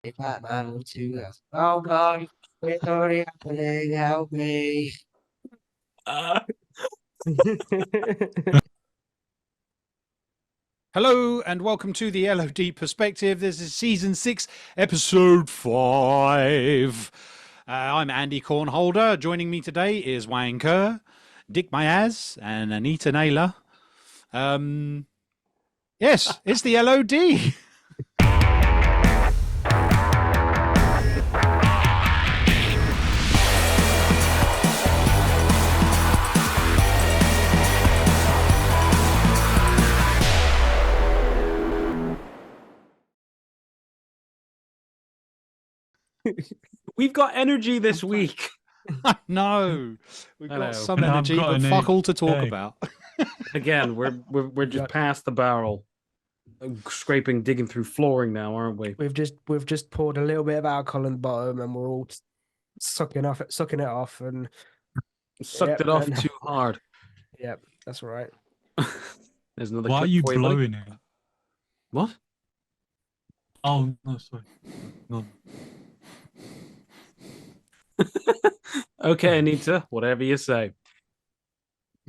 If I'm to us. Oh God, it's already happening. Help me. Hello and welcome to the LOD Perspective. This is Season 6, Episode 5. I'm Andy Cornholder. Joining me today is Wayne Kerr, Dick Myaz, and Anita Naylor. Yes, it's the LOD. We've got energy this week. No, we've got some And I've energy, got but an fuck all to talk AK. about. Again, we're just past the barrel, scraping, digging through flooring now, aren't we? We've just poured a little bit of alcohol in the bottom, and we're all sucking it off, and Sucked it off too hard. Yep, that's right. There's another. Why are clip you for buddy. blowing it? What? Oh, no, sorry. No. Okay, Anita, whatever you say.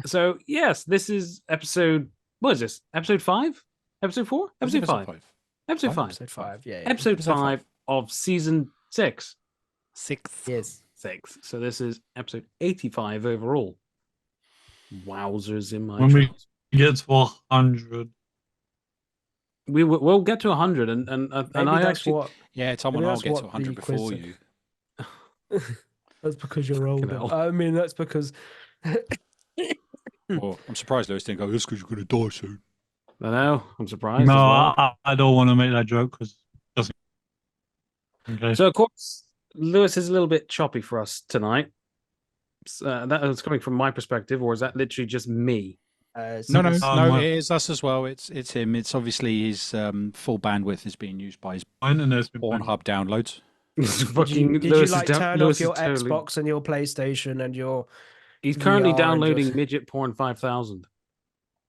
So yes, this is episode. What is this? Episode 5? Episode 4? Episode 5. Episode 5. Episode 5. Yeah. Episode 5 of season 6. 6. Yes. 6. So this is episode 85 overall. Wowzers in my. When we get to 100. We'll get to 100, and I actually. Yeah, Tom and I'll get to 100 before you. That's because you're older. hell. I mean, that's because. Well, I'm surprised Lewis didn't go, that's because you're going to die soon. I know. I'm surprised. No, as well. I don't want to make that joke because it doesn't. Okay. So, of course, Lewis is a little bit choppy for us tonight. That is coming from my perspective, or is that literally just me? No, it is us as well. It's him. It's obviously his full bandwidth is being used by his Pornhub downloads. Did you like turn off your Xbox and your PlayStation and your? He's currently VR downloading Midget Porn 5000.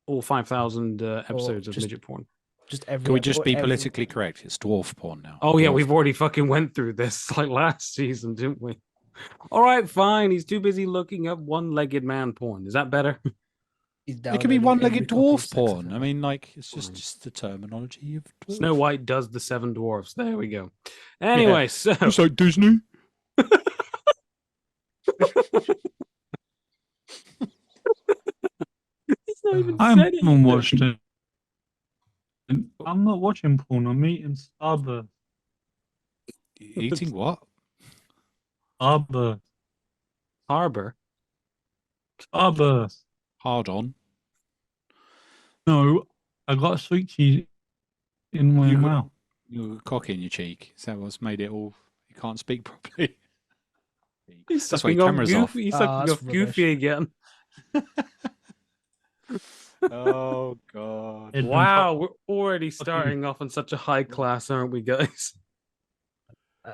All 5,000 episodes of midget porn. Just every. Can we just be politically correct? It's dwarf porn now. Oh yeah, we've already fucking went through this like last season, didn't we? All right, fine. He's too busy looking up one-legged man porn. Is that better? It could be one-legged dwarf porn. I mean, like, it's just the terminology of dwarf. Snow White does the 7 dwarfs. There we go. Anyway, so it's like Disney. He's not even I said haven't anything. watched it. I'm not watching porn. I'm eating Starburst. Eating what? Starburst. Harbor. Starburst. Hard on. No, I got sweet cheese in my mouth. You got cock in your cheek. Is that what's made it all? You can't speak properly. He's That's why sucking your off camera's off. Goofy. He's sucking off Goofy again. Oh God! Wow, we're already starting off on such a high class, aren't we, guys?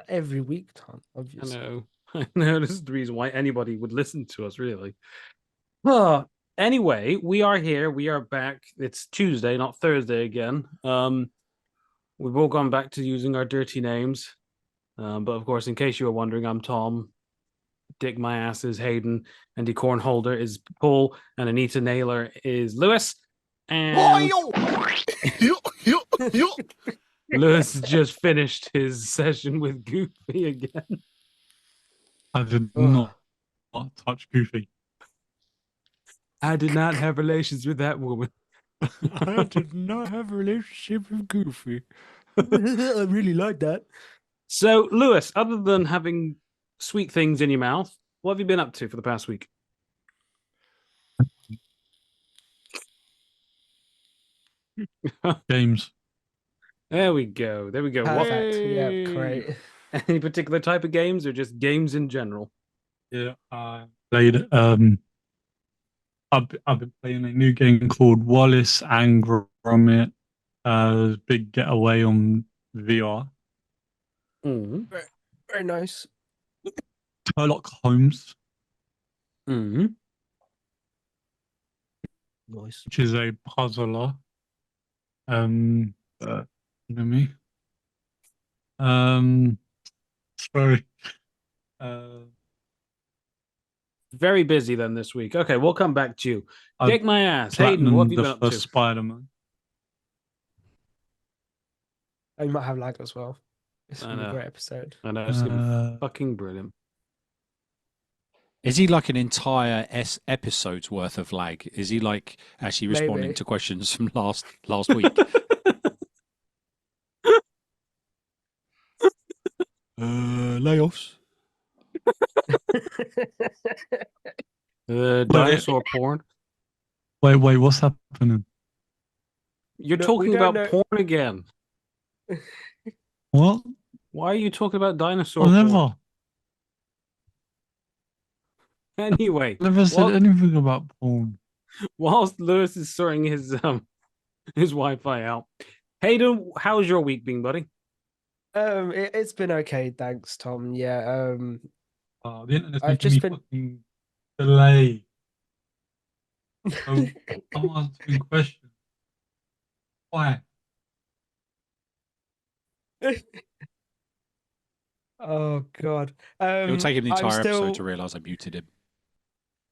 Every week, Tom. Obviously. I know. This is the reason why anybody would listen to us, really. Anyway, we are here. We are back. It's Tuesday, not Thursday again. We've all gone back to using our dirty names. But of course, in case you were wondering, I'm Tom. Dick My Ass is Hayden. Andy Cornholder is Paul. And Anita Naylor is Lewis. And Lewis just finished his session with Goofy again. I did not touch Goofy. I did not have relations with that woman. I did not have a relationship with Goofy. I really like that. So, Lewis, other than having sweet things in your mouth, what have you been up to for the past week? Games. There we go. Perfect. Yeah, great. Any particular type of games or just games in general? Yeah, I played. I've been playing a new game called Wallace and Gromit. Big Getaway on VR. Mm-hmm. Very nice. Sherlock Holmes, Mm-hmm. Nice. which is a puzzler. You know me. Sorry. Uh, Very busy then this week. Okay, we'll come back to you. I Kick my ass. Hayden, what have Platinum you the been up first to? Spider-Man. Oh, you might have lag as well. It's I gonna be a know. great episode. I know it's gonna be Uh, fucking brilliant. Is he like an entire episode's worth of lag? Is he like actually responding Maybe. to questions from last week? Layoffs. Dinosaur porn. wait, what's happening? You're No, we talking don't about know. porn again. What? Why are you talking about dinosaur I porn? never, Anyway, never said while- anything about porn. whilst Lewis is sorting his Wi-Fi out, Hayden, how's your week been, buddy? It's been okay, thanks, Tom. Yeah. Oh, the internet's I've making me just been. fucking delay. Oh, I'm answering questions. Why? Oh God. It'll take him the I'm entire still. episode to realise I muted him.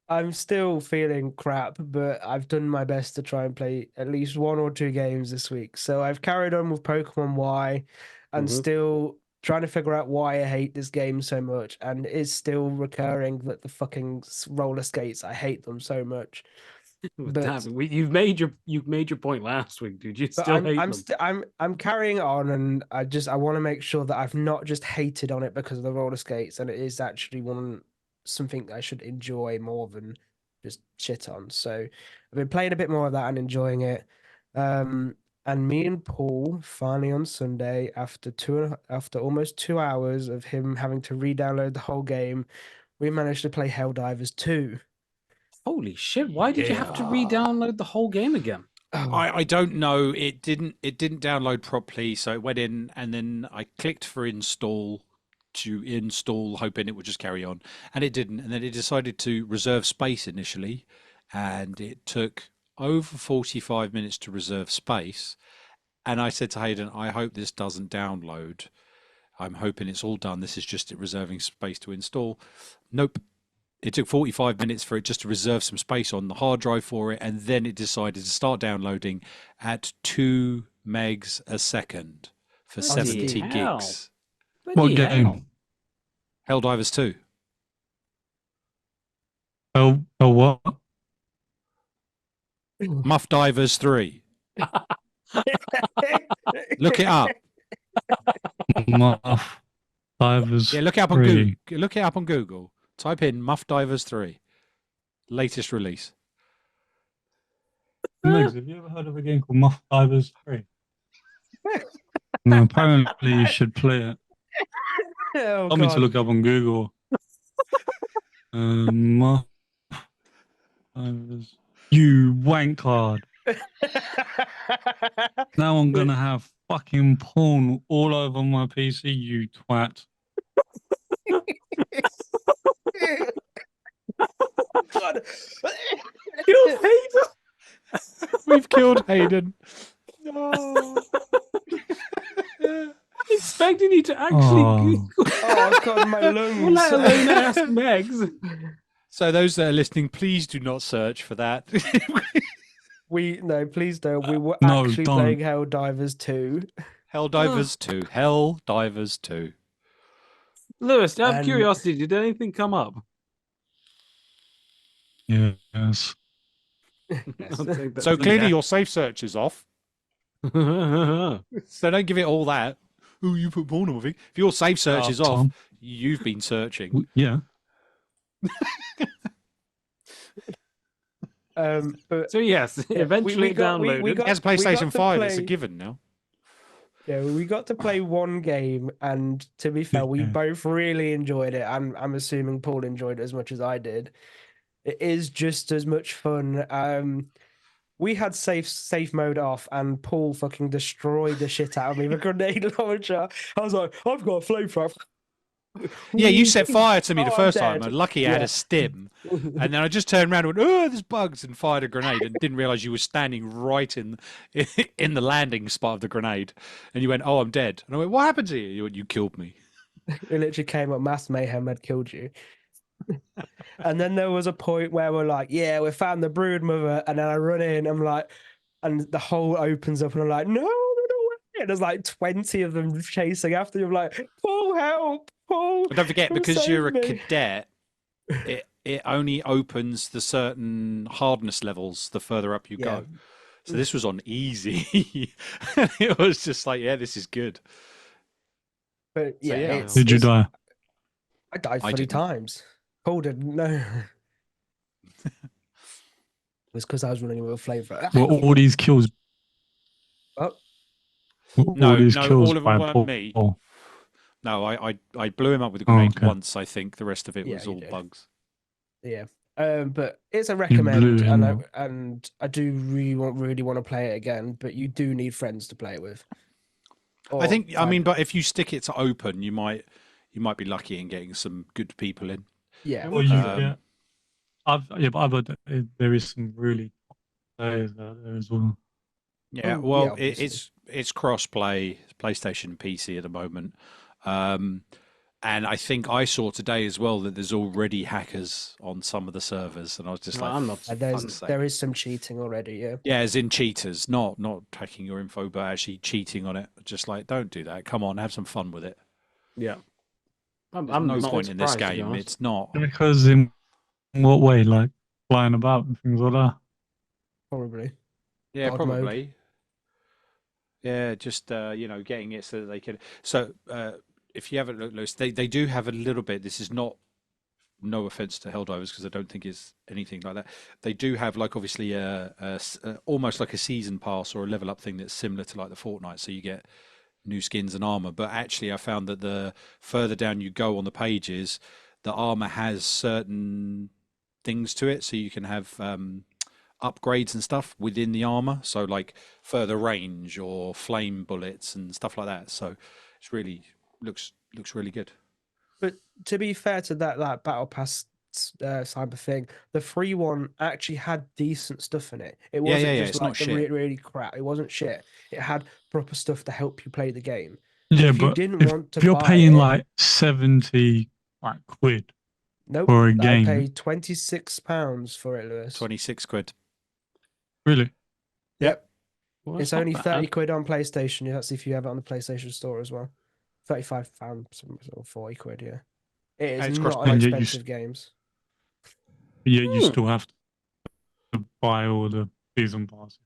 I'm still feeling crap, but I've done my best to try and play at least 1 or 2 games this week. So I've carried on with Pokemon Y and Mhm. still trying to figure out why I hate this game so much. And it's still recurring that the fucking roller skates, I hate them so much. But- Damn, you've made your point last week, dude. You But still hate them. I'm carrying on, and I want to make sure that I've not just hated on it because of the roller skates, and it is actually something I should enjoy more than just shit on. So I've been playing a bit more of that and enjoying it. And me and Paul finally on Sunday, after almost 2 hours of him having to re-download the whole game, we managed to play Helldivers 2. Holy shit! Why did you have to Yeah. re-download the whole game again? I don't know. It didn't download properly, so it went in, and then I clicked for install to install, hoping it would just carry on, and it didn't. And then it decided to reserve space initially, and it took over 45 minutes to reserve space. And I said to Hayden, I hope this doesn't download. I'm hoping it's all done. This is just it reserving space to install. Nope. It took 45 minutes for it just to reserve some space on the hard drive for it, and then it decided to start downloading at 2 megs a second for Bloody 70 hell. gigs. What Bloody game? hell. Helldivers 2. Oh, what? Muff Divers 3. Look it up. Muff Divers. Yeah, look it up on 3. Google. Look it up on Google. Type in Muff Divers 3. Latest release. Megs, have you ever heard of a game called Muff Divers 3? No, apparently you should play it. Oh, Tell me to God. look up on Google. Muff Divers. You wank card. Now I'm gonna have fucking porn all over my PC, you twat. God. Killed Hayden. We've killed Hayden. No. Expecting you to actually Oh. Google, Oh, God, my lungs. let alone ask Megs. So those that are listening, please do not search for that. No, please don't. We were No, actually don't. playing Helldivers 2. Helldivers 2. Helldivers 2. Lewis, out of And- curiosity, did anything come up? Yes. I'll take that So for clearly yeah. your safe search is off. So don't give it all that. Oh, you put porn on my thing. If your safe search is off, Tom. you've been searching. Yeah. But So yes, Yeah, eventually we got- we- downloaded. we got- He has a PlayStation to 5, it's a play- given now. yeah, we got to play one game, and to be fair, we Yeah. both really enjoyed it. I'm assuming Paul enjoyed it as much as I did. It is just as much fun. We had safe mode off, and Paul fucking destroyed the shit out of me with a grenade launcher. I was like, I've got a flamethrower. Yeah, you set fire to me the Oh, I'm first time. dead. And lucky I had a stim. And then I just turned around and went, oh, there's bugs, and fired a grenade and didn't realize you were standing right in in the landing spot of the grenade. And you went, oh, I'm dead. And I went, what happened to you? You went, you killed me. It literally came up, mass mayhem had killed you. And then there was a point where we're like, yeah, we found the brood mother. And then I run in, I'm like, and the hole opens up, and I'm like, no, no, way. And there's like 20 of them chasing after you. I'm like, Paul, help, Paul. But don't forget, come because you're a save me. cadet, it only opens the certain hardness levels the further up you Yeah. go. So this was on easy. It was just like, yeah, this is good. But yeah, yeah. Did you die? I died I 30 didn't. times. Paul didn't, no. It was because I was running with a flavor. Were all these kills? Oh, Were No, all these no, kills all of by them weren't Paul? me. No, I blew him up with a Oh, grenade okay. once, I think. The rest of it Yeah, was you all did. bugs. yeah. But it's a blew recommend, him and I do really want to play it again, but you do need friends to play it with. I think, I find- mean, but if you stick it to open, you might be lucky in getting some good people in. yeah. Or you Um, get. But I've heard that there is some really top players out there as well. Yeah, Oh, well, yeah, obviously. it's cross play, PlayStation and PC at the moment. And I think I saw today as well that there's already hackers on some of the servers, and I was just Well, like, I'm not- "For There's fuck's sake." there is some cheating already, yeah. Yeah, as in cheaters, not tracking your info, but actually cheating on it. Just like, don't do that. Come on, have some fun with it. Yeah. There's I'm no not point in this surprised, to be game. honest. It's not. Because in what way? Like flying about and things like that. Probably. Yeah, God mode. probably. Yeah, just getting it so that they can. So if you haven't looked, Lewis, they do have a little bit. This is not, no offense to Helldivers, because I don't think it's anything like that. They do have like obviously almost like a season pass or a level up thing that's similar to like the Fortnite. So you get new skins and armor. But actually, I found that the further down you go on the pages, the armor has certain things to it. So you can have upgrades and stuff within the armor. So like further range or flame bullets and stuff like that. So it's really looks really good. But to be fair to that battle pass cyber thing, the free one actually had decent stuff in it. It wasn't yeah, just it's like not the shit. really crap. It wasn't shit. It had proper stuff to help you play the game. Yeah, if you but didn't want to if you're buy paying it, like 70 quid nope, for a I game, paid £26 for it, Lewis. 26 quid. really? Yep. Well, It's not only bad. 30 quid on PlayStation. That's if you have it on the PlayStation Store as well. £35 or 40 quid, yeah. It And is it's not cross-play. an And yet you expensive games. Yet you Hmm. still have to buy all the season passes.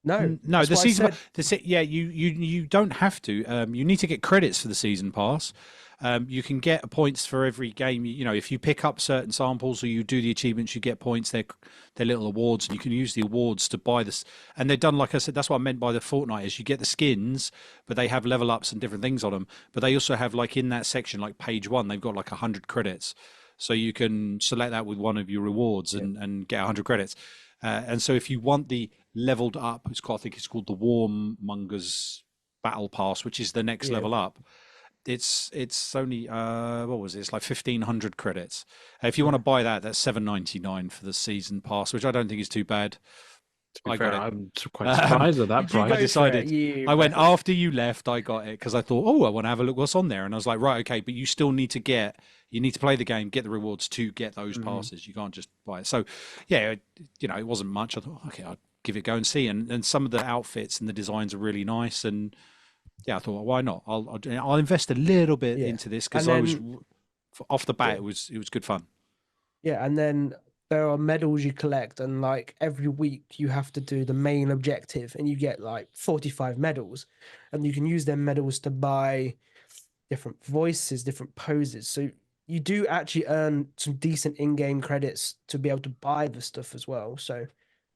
No, No, that's the what I season said. yeah, you don't have to. You need to get credits for the season pass. You can get points for every game. You know, if you pick up certain samples or you do the achievements, you get points. They're little awards, and you can use the awards to buy this. And they're done, like I said. That's what I meant by the Fortnite is you get the skins, but they have level ups and different things on them. But they also have like in that section, like page 1, they've got like 100 credits, so you can select that with one of your rewards and get 100 credits. And so if you want the leveled up, I think it's called the Warmongers Battle Pass, which is the next level up. It's only what was it? It's like 1,500 credits. If you want to buy that, that's $7.99 for the season pass, which I don't think is too bad. To be I fair, got it. I'm quite surprised at that Did you price. go I decided. for it? I went after you left. I got it because I thought, oh, I want to have a look what's on there, and I was like, right, okay, but you still need to you need to play the game, get the rewards to get those passes. You can't just buy it. So, yeah, it wasn't much. I thought, okay, I'll give it a go and see. And some of the outfits and the designs are really nice. And yeah, I thought, why not? I'll invest a little bit into this because I was off the bat. It was good fun. Yeah, and then there are medals you collect, and like every week you have to do the main objective, and you get like 45 medals, and you can use them medals to buy different voices, different poses. So you do actually earn some decent in-game credits to be able to buy the stuff as well. So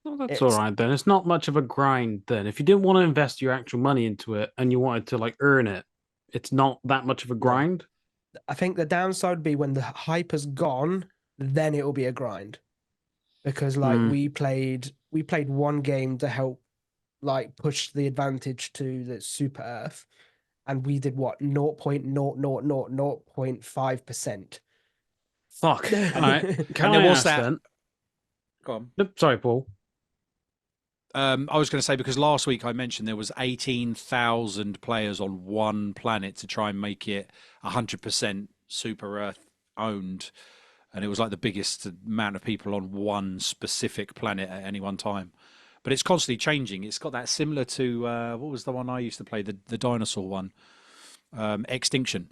Well, that's all right then. It's not much of a grind then. If you didn't want to invest your actual money into it and you wanted to like earn it, it's not that much of a grind. I think the downside would be when the hype has gone, then it will be a grind. Because like we played one game to help like push the advantage to the Super Earth, and we did what 0.00005%. Fuck. All right. Can And there I was ask that. then? Go on. Nope, sorry, Paul. I was going to say, because last week I mentioned there was 18,000 players on one planet to try and make it 100% Super Earth owned, and it was like the biggest amount of people on one specific planet at any one time. But it's constantly changing. It's got that similar to what was the one I used to play, the dinosaur one, Extinction.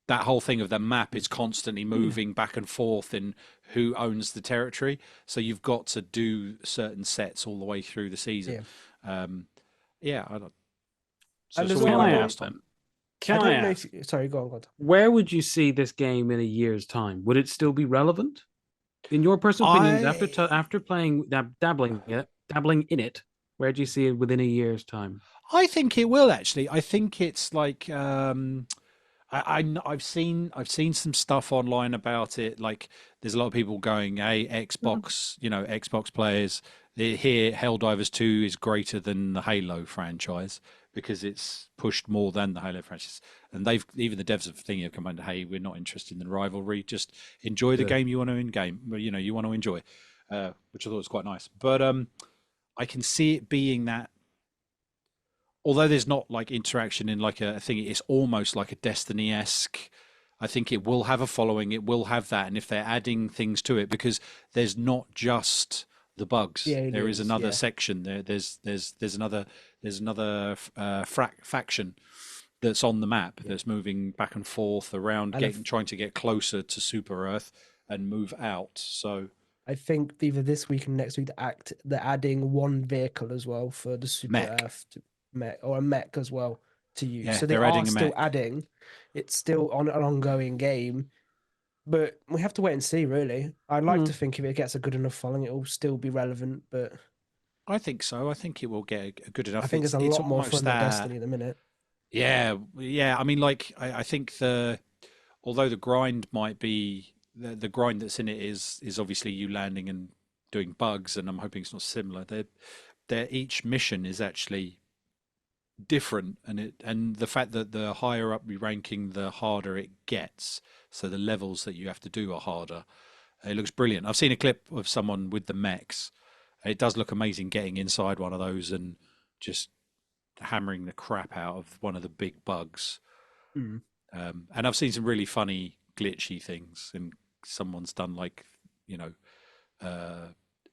That whole thing of the map is constantly moving back and forth in who owns the territory. So you've got to do certain sets all the way through the season. Yeah, I don't. So And it's there's all Can all I like ask last time. then? I Can I don't know. ask? Sorry, go on, go on. Where would you see this game in a year's time? Would it still be relevant? In your personal opinions, after playing dabbling in it, where do you see it within a year's time? I think it will actually. I think it's like I've seen some stuff online about it. Like there's a lot of people going, "Hey, Xbox, Xbox players, here Helldivers 2 is greater than the Halo franchise because it's pushed more than the Halo franchise." And even the devs of Thingy have come under, "Hey, we're not interested in the rivalry. Just enjoy the game you want to you want to enjoy," which I thought was quite nice. But I can see it being that. Although there's not like interaction in like a thing, it's almost like a Destiny-esque. I think it will have a following, it will have that, and if they're adding things to it, because there's not just the bugs, there is another section. There's another faction that's on the map that's moving back and forth around, trying to get closer to Super Earth and move out. So I think either this week and next week they're adding one vehicle as well for the Super Earth mech, or a mech as well to use. Yeah, so they are still adding. It's still on an ongoing game, but we have to wait and see. Really, I'd like to think if it gets a good enough following, it will still be relevant. But I think so. I think it will get a good enough. I think it's a lot more fun than Destiny at the minute. Yeah. I mean, like I think although the grind might be the grind that's in it is obviously you landing and doing bugs, and I'm hoping it's not similar. Each mission is actually different, and the fact that the higher up we ranking, the harder it gets. So the levels that you have to do are harder. It looks brilliant. I've seen a clip of someone with the mechs. It does look amazing getting inside one of those and just hammering the crap out of one of the big bugs. And I've seen some really funny glitchy things, and someone's done like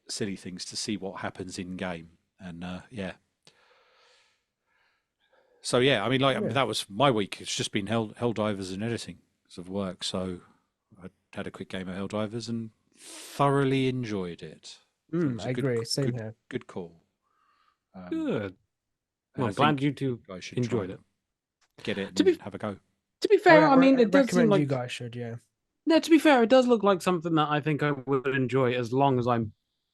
silly things to see what happens in game. And so I mean, that was my week. It's just been Helldivers and editing because of work. So I had a quick game of Helldivers and thoroughly enjoyed it. I agree. Same here. Good call. Good. Well, I'm glad you two enjoyed it. Get it and have a go. To be fair, I mean, it does seem like you guys should, yeah. No, to be fair, it does look like something that I think I would enjoy as long as I'm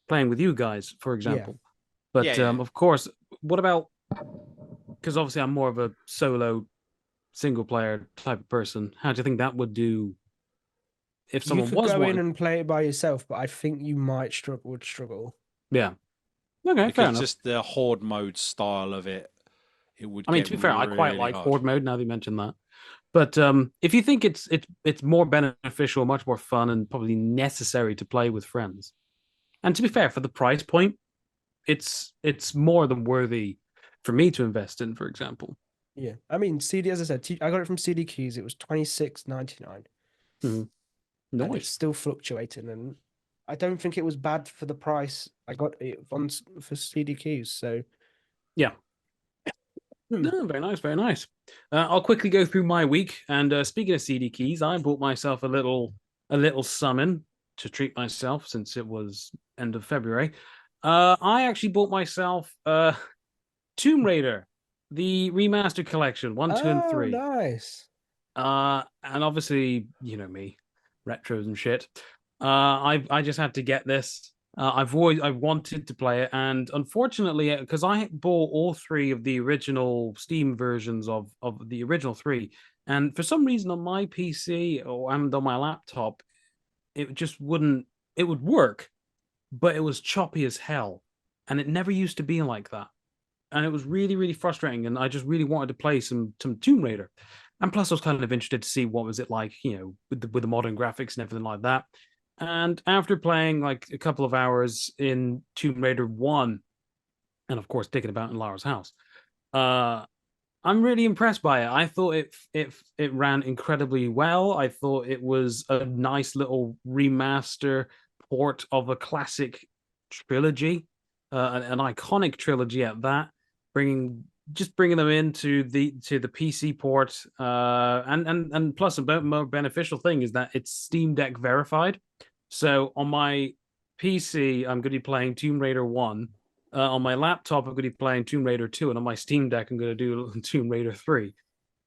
playing with you guys, for example. But of course, what about? Because obviously, I'm more of a solo, single player type of person. How do you think that would do? If someone you could go in and play it by yourself, but I think you might struggle. Yeah. Okay, because fair enough. Just the horde mode style of it. It would. I mean, to be fair, I quite like horde mode. Now that you mention that, but if you think it's more beneficial, much more fun, and probably necessary to play with friends, and to be fair, for the price point, it's more than worthy for me to invest in. For example. Yeah, I mean, CD, as I said, I got it from CD Keys. It was $26.99. Nice. It's still fluctuating, and I don't think it was bad for the price. I got it for CD Keys, so yeah. No, very nice, very nice. I'll quickly go through my week. And speaking of CD Keys, I bought myself a little summon to treat myself since it was end of February. I actually bought myself Tomb Raider, the remastered collection, 1, 2, and 3. Nice. And obviously, you know me, retros and shit. I just had to get this. I wanted to play it, and unfortunately, because I bought all 3 of the original Steam versions of the original 3, and for some reason on my PC and on my laptop, it just wouldn't. It would work, but it was choppy as hell, and it never used to be like that. and it was really, really frustrating. And I just really wanted to play some Tomb Raider. And plus, I was kind of interested to see what was it like, with the modern graphics and everything like that. And after playing like a couple of hours in Tomb Raider 1, and of course digging about in Lara's house, I'm really impressed by it. I thought it ran incredibly well. I thought it was a nice little remaster port of a classic trilogy, an iconic trilogy at that. Bringing them into the PC port, and plus a more beneficial thing is that it's Steam Deck verified. So on my PC, I'm going to be playing Tomb Raider 1. On my laptop, I'm going to be playing Tomb Raider 2, and on my Steam Deck, I'm going to do Tomb Raider 3.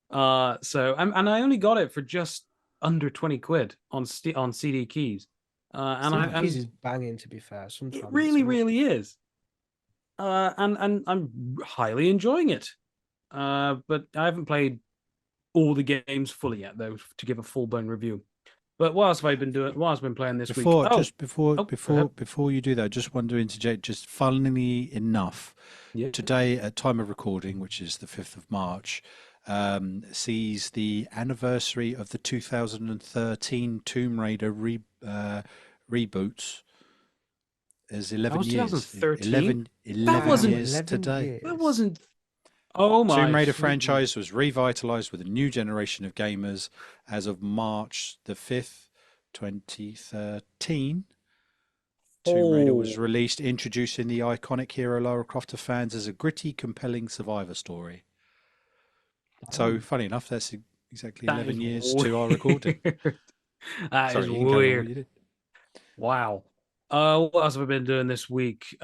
And I only got it for just under 20 quid on CD keys. Keys is banging, to be fair. Sometimes it really, really is. And I'm highly enjoying it. But I haven't played all the games fully yet, though, to give a full-blown review. But what else have I been doing? What else have I been playing this week? Before you do that, I just want to interject. Just funnily enough, today at time of recording, which is the 5th of March, sees the anniversary of the 2013 Tomb Raider reboots. There's 11 years. 2013? 11 years today. That wasn't. Oh my! Tomb Raider franchise was revitalized with a new generation of gamers as of March the 5th, 2013. Tomb Raider was released, introducing the iconic hero Lara Croft to fans as a gritty, compelling survivor story. So, funny enough, that's exactly 11 years to our recording. That is weird. Wow. What else have I been doing this week?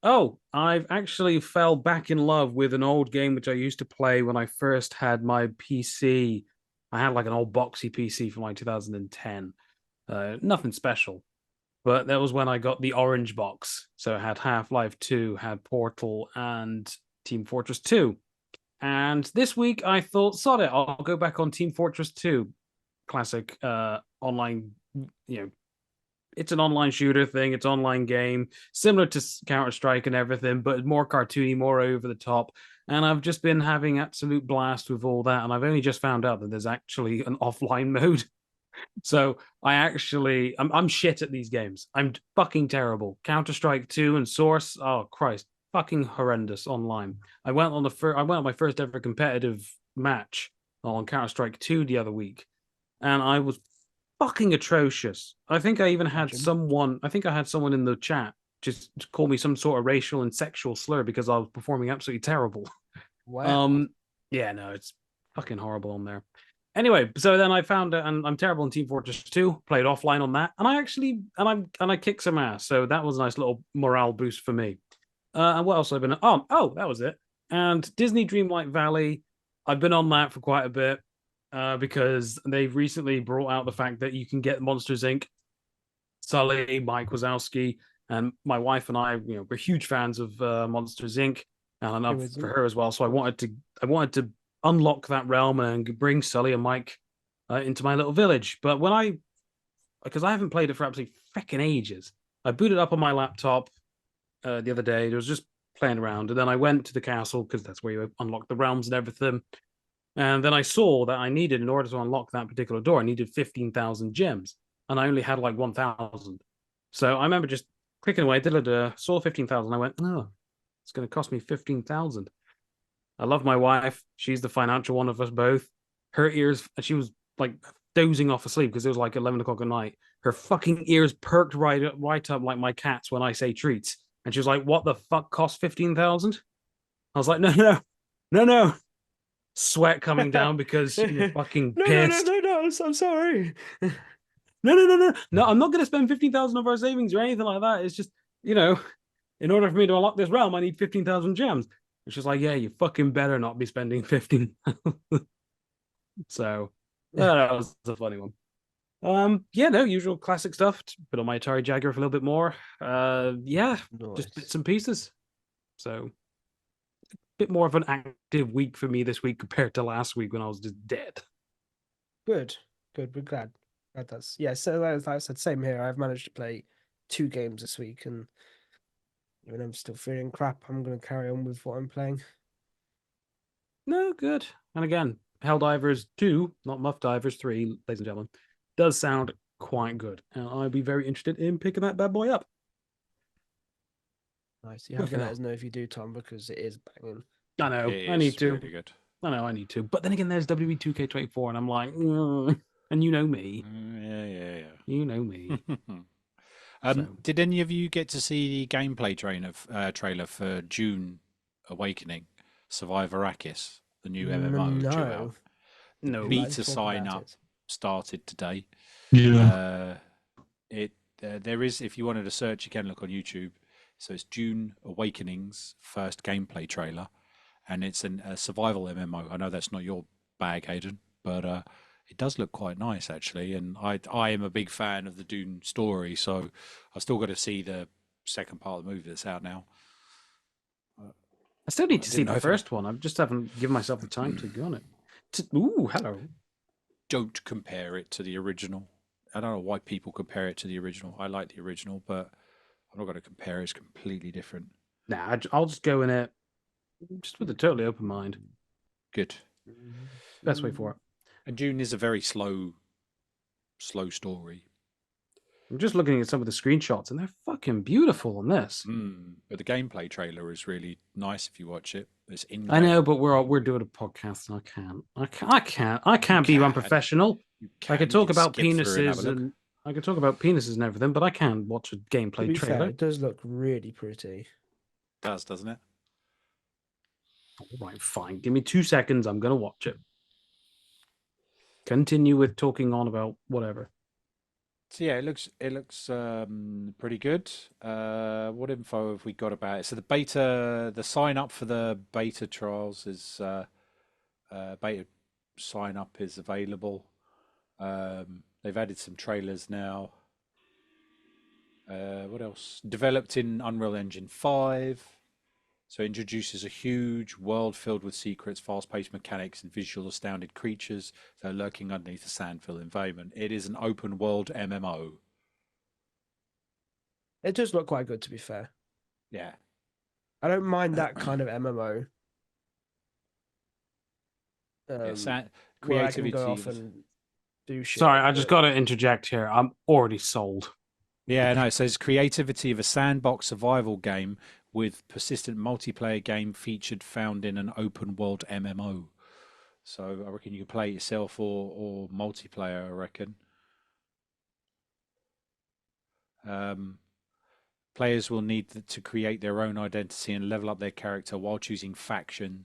I've actually fell back in love with an old game which I used to play when I first had my PC. I had like an old boxy PC from like 2010. Nothing special. But that was when I got the orange box. So it had Half-Life 2, had Portal, and Team Fortress 2. And this week I thought, sod it, I'll go back on Team Fortress 2. Classic online, it's an online shooter thing. It's an online game, similar to Counter-Strike and everything, but more cartoony, more over the top. And I've just been having absolute blast with all that. And I've only just found out that there's actually an offline mode. So I'm shit at these games. I'm fucking terrible. Counter-Strike 2 and Source, oh Christ, fucking horrendous online. I went on my first ever competitive match on Counter-Strike 2 the other week, and I was fucking atrocious. I think I even had someone in the chat just call me some sort of racial and sexual slur because I was performing absolutely terrible. Wow. Yeah, no, it's fucking horrible on there. Anyway, so then I found it, and I'm terrible in Team Fortress 2, played offline on that, and I kicked some ass. So that was a nice little morale boost for me. And what else have I been on? Oh, that was it. And Disney Dreamlight Valley, I've been on that for quite a bit. Because they've recently brought out the fact that you can get Monsters Inc. Sully, Mike Wazowski, and my wife and I, we're huge fans of Monsters Inc. and enough for her as well. So I wanted to unlock that realm and bring Sully and Mike into my little village. But because I haven't played it for absolutely freaking ages, I booted up on my laptop the other day. It was just playing around, and then I went to the castle because that's where you unlock the realms and everything. And then I saw that I needed, in order to unlock that particular door, I needed 15,000 gems. And I only had like 1,000. So I remember just clicking away, saw 15,000. I went, oh, it's going to cost me 15,000. I love my wife. She's the financial one of us both. Her ears, she was like dozing off asleep because it was like 11 o'clock at night. Her fucking ears perked right up like my cat's when I say treats. And she was like, what the fuck cost 15,000? I was like, no. Sweat coming down because you're fucking pissed. No, I'm sorry. No, I'm not going to spend 15,000 of our savings or anything like that. It's just, in order for me to unlock this realm, I need 15,000 gems. It's just like, yeah, you fucking better not be spending 15. So that was a funny one. Usual classic stuff. Put on my Atari Jaguar for a little bit more. Nice. Just bits and pieces. So bit more of an active week for me this week compared to last week when I was just dead. Good. We're glad that's so. As I said, same here. I've managed to play 2 games this week, and Even I'm still feeling crap, I'm going to carry on with what I'm playing. No, good. And again, Helldivers 2, not Muff Divers 3, ladies and gentlemen, does sound quite good. And I'd be very interested in picking that bad boy up. Nice. You Good have for to let now. us know if you do, Tom, because it is banging. I know, It I need is to. really good. I know, I need to. But then again, there's WB 2K24, and I'm like, and you know me. Yeah. You know me. So. Did any of you get to see the gameplay trailer for Dune Awakening, Survive Arrakis, the new MMO due out? No. No. Would you like to Beta talk sign about up it? started today. Yeah. There is, if you wanted to search, you can look on YouTube. So it's Dune Awakening's first gameplay trailer, and it's a survival MMO. I know that's not your bag, Hayden, but it does look quite nice actually. And I am a big fan of the Dune story, so I still got to see the second part of the movie that's out now. I still need I to see didn't the know if it- first one. I just haven't given myself the time to go on it. Ooh, hello. Don't compare it to the original. I don't know why people compare it to the original. I like the original, but I'm not going to compare it. It's completely different. Nah, I'll just go in it just with a totally open mind. Good. Best way for it. And Dune is a very slow story. I'm just looking at some of the screenshots, and they're fucking beautiful on this. But the gameplay trailer is really nice if you watch it. It's in. I know, but we're doing a podcast, and I can't be can. unprofessional. I could talk about penises and and I could talk about penises and everything, but I can't watch a To gameplay be fair, trailer. it does look really pretty. doesn't it? All right, fine. Give me 2 seconds. I'm gonna watch it. Continue with talking on about whatever. So yeah, it looks pretty good. What info have we got about it? So the sign up for the beta trials is beta sign up is available. They've added some trailers now. What else? Developed in Unreal Engine 5. So it introduces a huge world filled with secrets, fast-paced mechanics, and visual astounded creatures that are lurking underneath the sand-filled environment. It is an open-world MMO. It does look quite good, to be fair. Yeah. I don't mind that kind of MMO. Creativity. Where I can go off and do shit. Sorry, I just got to interject here. I'm already sold. Yeah, no, it says creativity of a sandbox survival game with persistent multiplayer game featured found in an open world MMO. So I reckon you can play it yourself or multiplayer, I reckon. Players will need to create their own identity and level up their character while choosing faction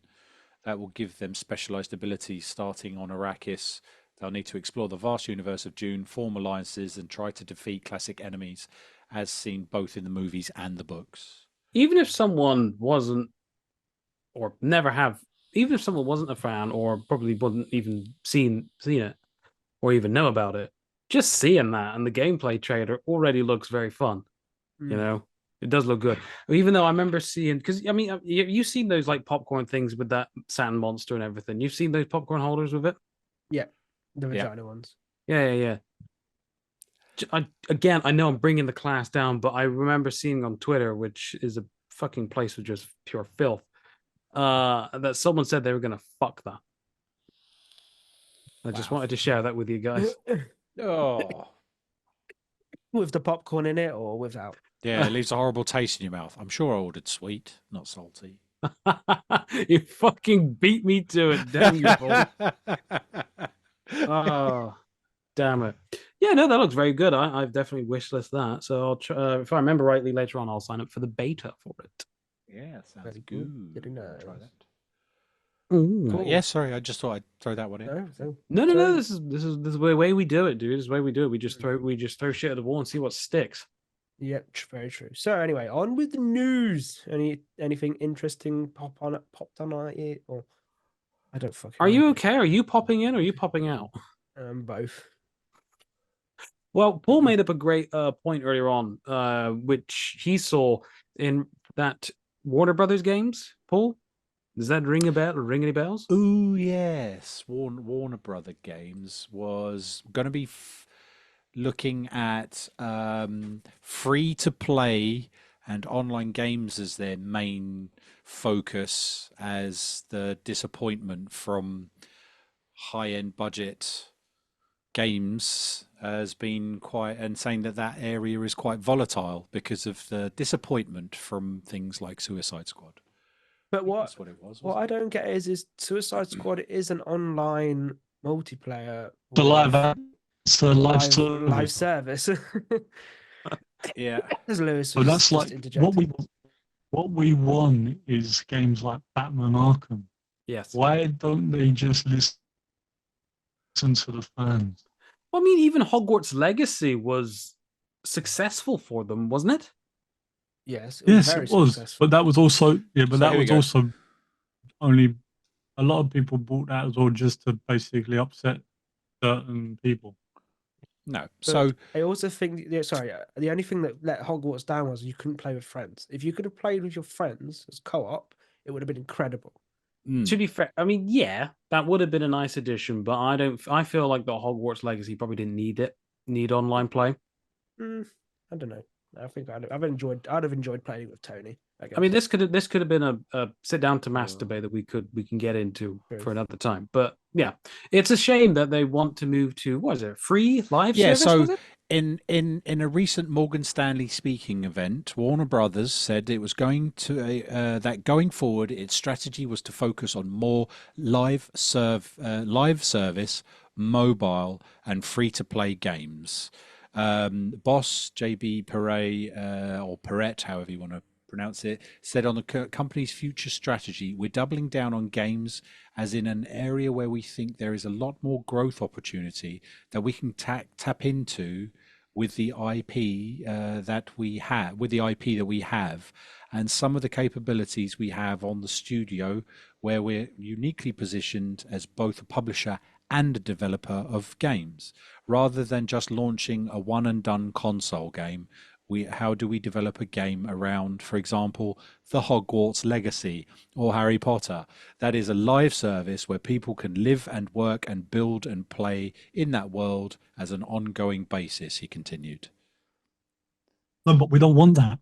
that will give them specialized abilities. Starting on Arrakis, they'll need to explore the vast universe of Dune, form alliances, and try to defeat classic enemies, as seen both in the movies and the books. Even if someone wasn't, or never have, even if someone wasn't a fan, or probably wasn't even seen it, or even know about it, just seeing that and the gameplay trailer already looks very fun. You know, it does look good. Even though I remember seeing, because I mean, you've seen those like popcorn things with that sand monster and everything. You've seen those popcorn holders with it. Yeah, the vagina ones. Yeah. Again, I know I'm bringing the class down, but I remember seeing on Twitter, which is a fucking place with just pure filth, that someone said they were gonna fuck that. I just wanted to share that with you guys. Oh. With the popcorn in it or without? Yeah, it leaves a horrible taste in your mouth. I'm sure I ordered sweet, not salty. You fucking beat me to it, damn you, Paul. Oh, damn it. Yeah, no, that looks very good. I've definitely wishlist that. So I'll try, if I remember rightly later on, I'll sign up for the beta for it. Yeah, sounds Very good. good. I'll try that. Cool. Yeah, sorry, I just thought I'd throw that one in. No. This is the way we do it, dude. This is the way we do it. We just throw shit at the wall and see what sticks. Yep, very true. So anyway, on with the news. Anything interesting popped on it, or I don't fucking. Are you okay? Are you popping in or are you popping out? Both. Well, Paul made up a great point earlier on, which he saw in that Warner Brothers games. Paul, does that ring a bell? Ring any bells? Oh yes, Warner Brother Games was going to be looking at free to play and online games as their main focus, as the disappointment from high-end budget games has been quite, and saying that that area is quite volatile because of the disappointment from things like Suicide Squad. But what That's what it was. what wasn't I it? don't get is Suicide Squad is an online multiplayer The live, with it's a live live service. service. Yeah. As Lewis So was that's just like interjecting. what we want is games like Batman Arkham. Yes. Why don't they just listen to the fans? Well, I mean, even Hogwarts Legacy was successful for them, wasn't it? Yes, it was Yes, very it was, successful. but that was also but So that here we was go. also only a lot of people bought that as well just to basically upset certain people. No. But So I also think, sorry, the only thing that let Hogwarts down was you couldn't play with friends. If you could have played with your friends as co-op, it would have been incredible. To be fair, I mean, yeah, that would have been a nice addition, but I feel like the Hogwarts Legacy probably didn't need online play. I don't know. I think I'd have enjoyed playing with Tony. I guess. I mean, this could have been a sit down to masturbate that we can get into True. for another time. But yeah, it's a shame that they want to move to, what is it, free live yeah, service? so Was it? in a recent Morgan Stanley speaking event, Warner Brothers said it was going to that going forward, its strategy was to focus on more live service, mobile, and free to play games. Boss JB Perret or Perret, however you want to pronounce it, said on the company's future strategy, we're doubling down on games as in an area where we think there is a lot more growth opportunity that we can tap into with the IP that we have, and some of the capabilities we have on the studio, where we're uniquely positioned as both a publisher and a developer of games, rather than just launching a one and done console game. How do we develop a game around, for example, the Hogwarts Legacy or Harry Potter? That is a live service where people can live and work and build and play in that world as an ongoing basis, he continued. No, but we don't want that.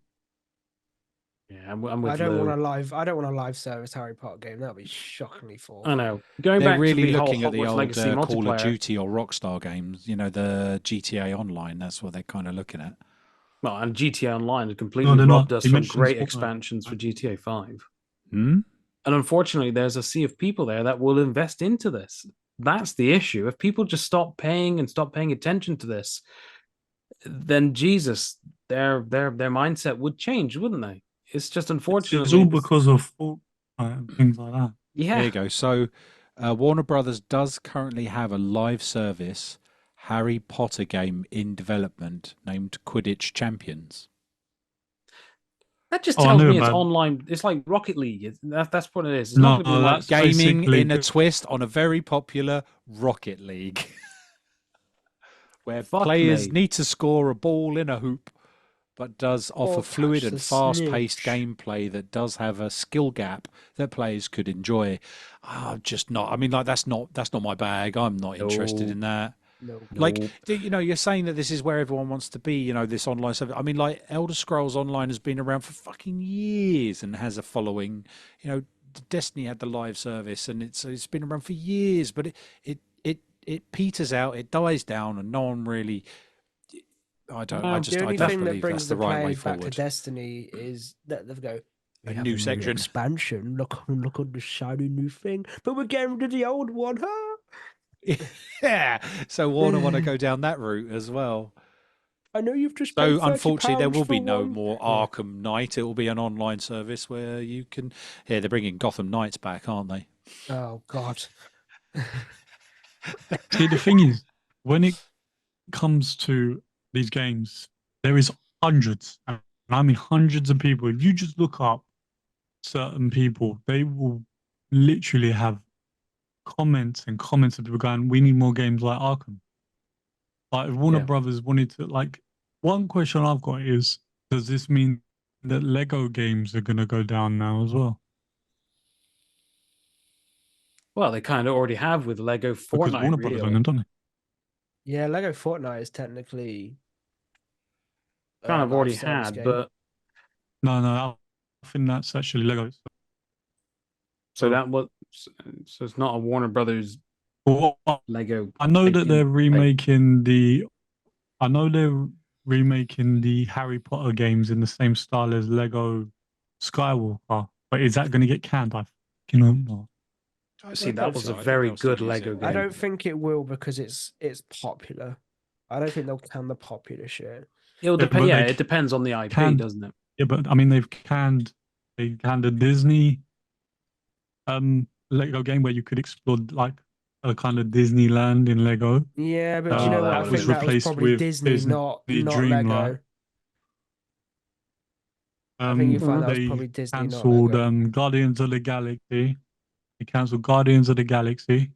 Yeah, I'm with I don't Lou. want a live service Harry Potter game. That would be shockingly full. I know. Going They're back really to the looking whole at the Hogwarts old Legacy Call of multiplayer. Duty or Rockstar games, the GTA Online. That's what they're kind of looking at. Well, and GTA Online has completely they're robbed not. us He from mentions great Fortnite. expansions for GTA 5. Hmm? And unfortunately, there's a sea of people there that will invest into this. That's the issue. If people just stop paying attention to this, then Jesus, their mindset would change, wouldn't they? It's just unfortunately. It's all because of Fortnite and things like that. Yeah. There you go. So Warner Brothers does currently have a live service Harry Potter game in development named Quidditch Champions. That just I tells knew me it's about it. online. It's like Rocket League. That's what it is. It's No, not going to be like that's Gaming basically in a twist on a very popular Rocket League, where Fuck players me. need to score a ball in a hoop, but does offer Or fluid catch and the fast-paced snitch. gameplay that does have a skill gap that players could enjoy. Just not. I mean, like that's not my bag. I'm not interested No. in that. No. Like, Nope. you're saying that this is where everyone wants to be, this online service. I mean, like, Elder Scrolls Online has been around for fucking years and has a following. Destiny had the live service and it's been around for years, but it peters out, it dies down, and no one really. I don't The only don't thing that believe brings that's the the right way players back to forward. Destiny is that they'll go, A "We have new section. expansion. Look on the shiny new thing, but we're getting rid of the old one, huh?" Yeah, so Warner want to go down that route as well. I know you've just paid So £30 unfortunately, there will be for no one. more Arkham Knight. It will be an online service where you can. Yeah, they're bringing Gotham Knights back, aren't they? Oh God. See, the thing is, when it comes to these games, there is hundreds, and I mean hundreds of people. If you just look up certain people, they will literally have comments and comments of people going, "We need more games like Arkham." Like if Warner Yeah. Brothers wanted to, like, one question I've got is, does this mean that Lego games are going to go down now as well? Well, they kind of already have with Lego Because Fortnite, Warner Brothers own really. them, don't they? Yeah, Lego Fortnite is technically a Kind of live already service had, game. but No, I think that's actually Lego. So so it's not a Warner Brothers Well, Lego. I know that they're like, I know they're remaking the Harry Potter games in the same style as Lego Skywalker, but is that going to get canned? I fucking hope not. see, don't that think was so. a I think very they'll still good use Lego it. I game. don't think it will because it's popular. I don't think they'll can the popular shit. It'll Yeah, depend. but Yeah, they it depends on the IP, canned, doesn't it? yeah, but I mean they canned a Disney Lego game where you could explore like a kind of Disneyland in Lego. Yeah, but do you Oh, know that what? I would That have was think been that was replaced probably with Disney, not Dreamlight. Lego. I think you find that was They probably Disney, not cancelled Lego. Guardians of the Galaxy. They cancelled Guardians of the Galaxy.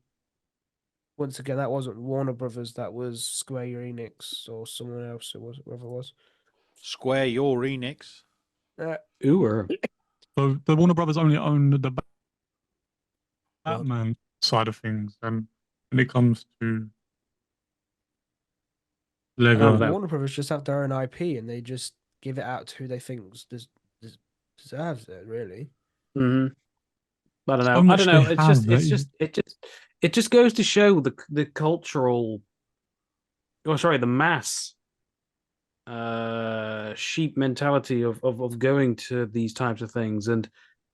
Once again, that wasn't Warner Brothers. That was Square Enix or someone else. It was whoever it was. Square your Enix. Ooh, So the Warner Brothers only own the What? Batman side of things, and when it comes to Lego, that. Warner Brothers just have their own IP and they just give it out to who they think deserves it. Really. Mm-hmm. I don't so know. I don't much they know. have. It just goes to show the cultural, oh sorry, the mass sheep mentality of going to these types of things, and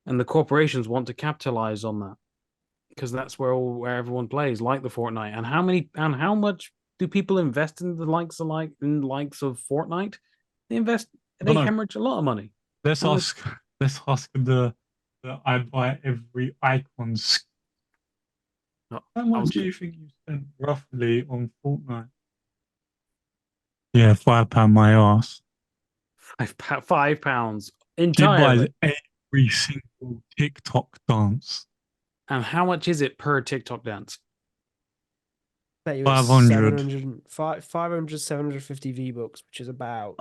the corporations want to capitalize on that because that's where everyone plays, like the Fortnite. And how much do people invest in the likes of Fortnite? I don't They know. hemorrhage a lot of money. Let's And ask. Let's ask the I buy every icon. I How much was do you think you spent roughly on Fortnite? Yeah, £5 my ass. £5 She buys entirely. every single TikTok dance. And how much is it per TikTok dance? Bet you it's 500. 750 V-Bucks, which is about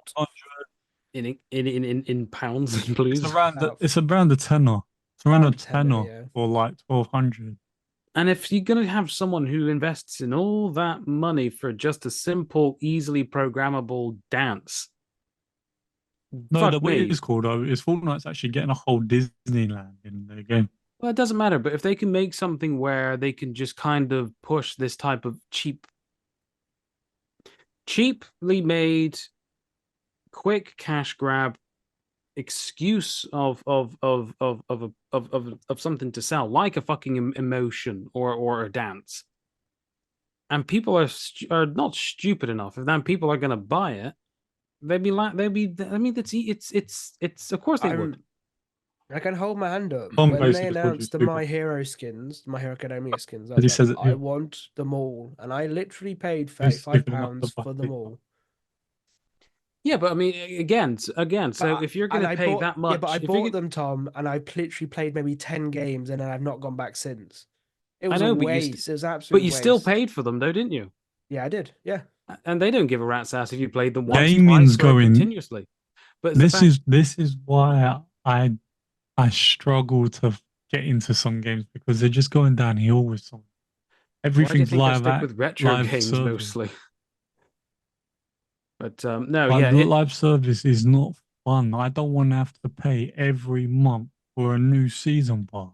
In pounds, please. It's around the tenner. It's around a around 10, tenner yeah. or like 1200. And if you're going to have someone who invests in all that money for just a simple, easily programmable dance, No, fuck what it me. is called though is Fortnite's actually getting a whole Disneyland in the game. Well, it doesn't matter. But if they can make something where they can just kind of push this type of cheaply made, quick cash grab excuse of something to sell, like a fucking emotion or a dance, and people are not stupid enough. If then people are going to buy it, they'd be like, they'd be. I mean, it's. Of course they would. I can hold my hand up. Tom When they basically told you announced the stupid. My Hero skins, My Hero Academia skins, I But he was like, says it I here. want them all. And I literally paid He's stupid enough to £35 buy for them TikTok. all. Yeah, but I mean, again. So if you're going to pay that much, yeah, but I if bought them, Tom, and I literally played maybe 10 games, and then I've not gone back since. It was I know, a but waste. It was an but absolute you waste. still paid for them, though, didn't you? Yeah, I did. Yeah. And they don't give a rat's ass if you played them once, Gaming's twice, or going. continuously. But it's This is why I struggle to get into some games because they're just going downhill with some. why do you Everything's think I live stick with retro live games service. mostly? But no, But yeah, live service is not fun. I don't want to have to pay every month for a new season pass. to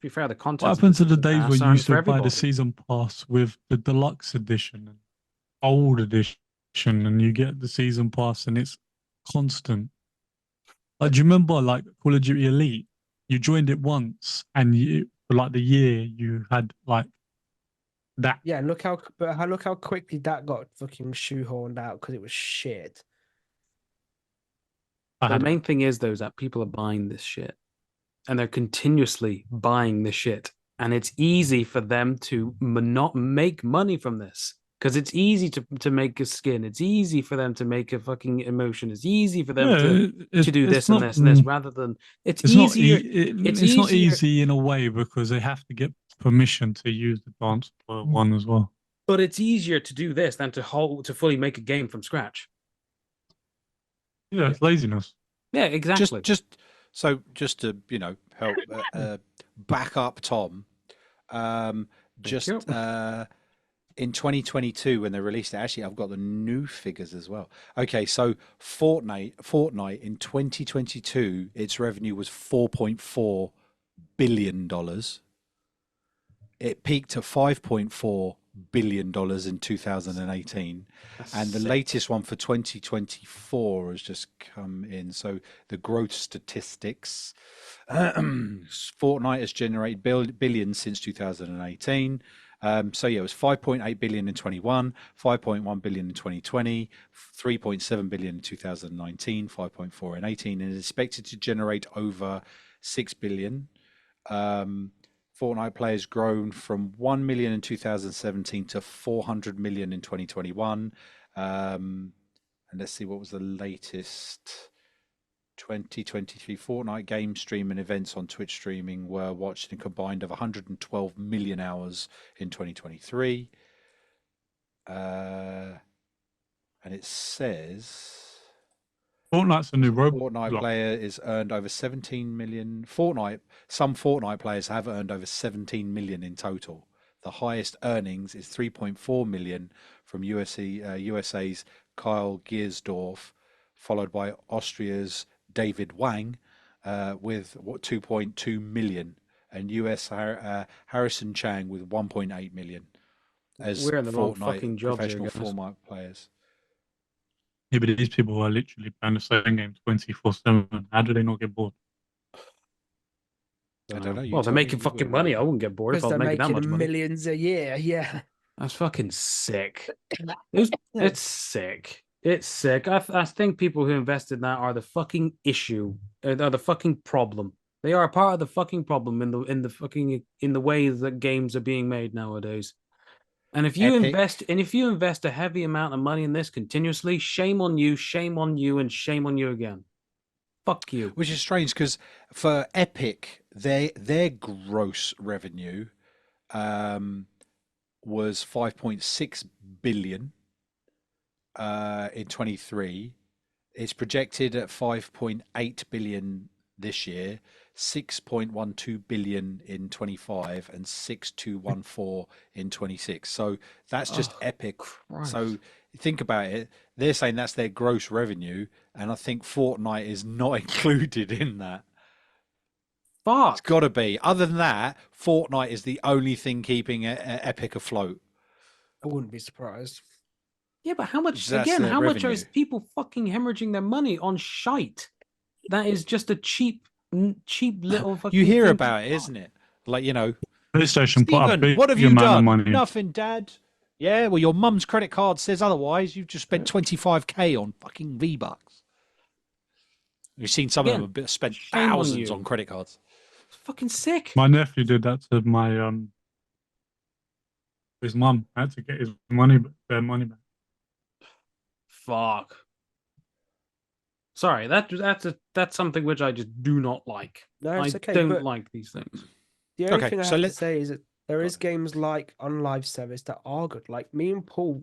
be fair, the What contents of happened to the season days where pass you aren't used for to buy the everybody. season pass with the deluxe edition and old edition, and you get the season pass and it's constant? Like, do you remember like Call of Duty Elite? You joined it once, and for like the year you had like that. Yeah, and look how quickly that got fucking shoehorned out because it was shit. I But had the main thing is, though, is that people are buying this shit, and they're continuously buying this shit, and it's easy for them to not make money from this because it's easy to make a skin. It's easy for them to make a fucking emotion. It's easy for them to do it's this and not. this and this, rather than it's Not. easier. It's not easy in a way because they have to get permission to use the dance one as well. But it's easier to do this than to fully make a game from scratch. Yeah, it's laziness. Yeah, exactly. Just to help back up Tom. Thank you. in 2022 when they released it, actually, I've got the new figures as well. Okay, so Fortnite in 2022, its revenue was $4.4 billion. It peaked at $5.4 billion in 2018. And the latest one for 2024 has just come in. So the growth statistics, Fortnite has generated billions since 2018. So yeah, it was 5.8 billion in 21, 5.1 billion in 2020, 3.7 billion in 2019, 5.4 in 18, and is expected to generate over 6 billion. Fortnite players grown from 1 million in 2017 to 400 million in 2021. And let's see, what was the latest? 2023 Fortnite game stream and events on Twitch streaming were watched in a combined of 112 million hours in 2023. And it says Fortnite's a new Fortnite Roblox. player is earned over 17 million. Some Fortnite players have earned over 17 million in total. The highest earnings is 3.4 million from USA's Kyle Giersdorf, followed by Austria's David Wang with 2.2 million, and US Harrison Chang with 1.8 million as We're in the wrong Fortnite fucking job here, professional guys. Fortnite players. Yeah, but these people are literally playing the same game 24/7. How do they not get bored? I don't know. Well, they're making fucking money. I wouldn't get bored if Because I was they're making that much making money. millions a year. Yeah. That's fucking sick. It's sick. It's sick. I think people who invest in that are the fucking issue. Are the fucking problem. They are a part of the fucking problem in the ways that games are being made nowadays. And if you invest a heavy amount of money in this continuously, shame on you, and shame on you again. Fuck you. Which is strange because for Epic, their gross revenue was 5.6 billion in 23. It's projected at 5.8 billion this year, 6.12 billion in 25, and 6214 in 26. So that's just Epic. Christ. So think about it. They're saying that's their gross revenue, and I think Fortnite is not included in that. Fuck. It's got to be. Other than that, Fortnite is the only thing keeping Epic afloat. I wouldn't be surprised. Yeah, but how much That's again? their How much are revenue. people fucking hemorrhaging their money on shite? That is just a cheap little fucking. You hear thing. about it, isn't it? Like, you know, PlayStation put a Stephen, big what have you amount of done? money. Nothing, Dad. Yeah, well, your mum's credit card says otherwise. You've just spent 25k on fucking V-Bucks. You've seen some Again, of them have spent shame on thousands you. on credit cards. It's fucking sick. My nephew did that to his mum. I had to get their money back. Fuck. Sorry, that's something which I just do not like. No, it's okay, I don't but like these things. the only Okay, thing I so have to let's- say is that there is games like on live service that are good. Like me and Paul,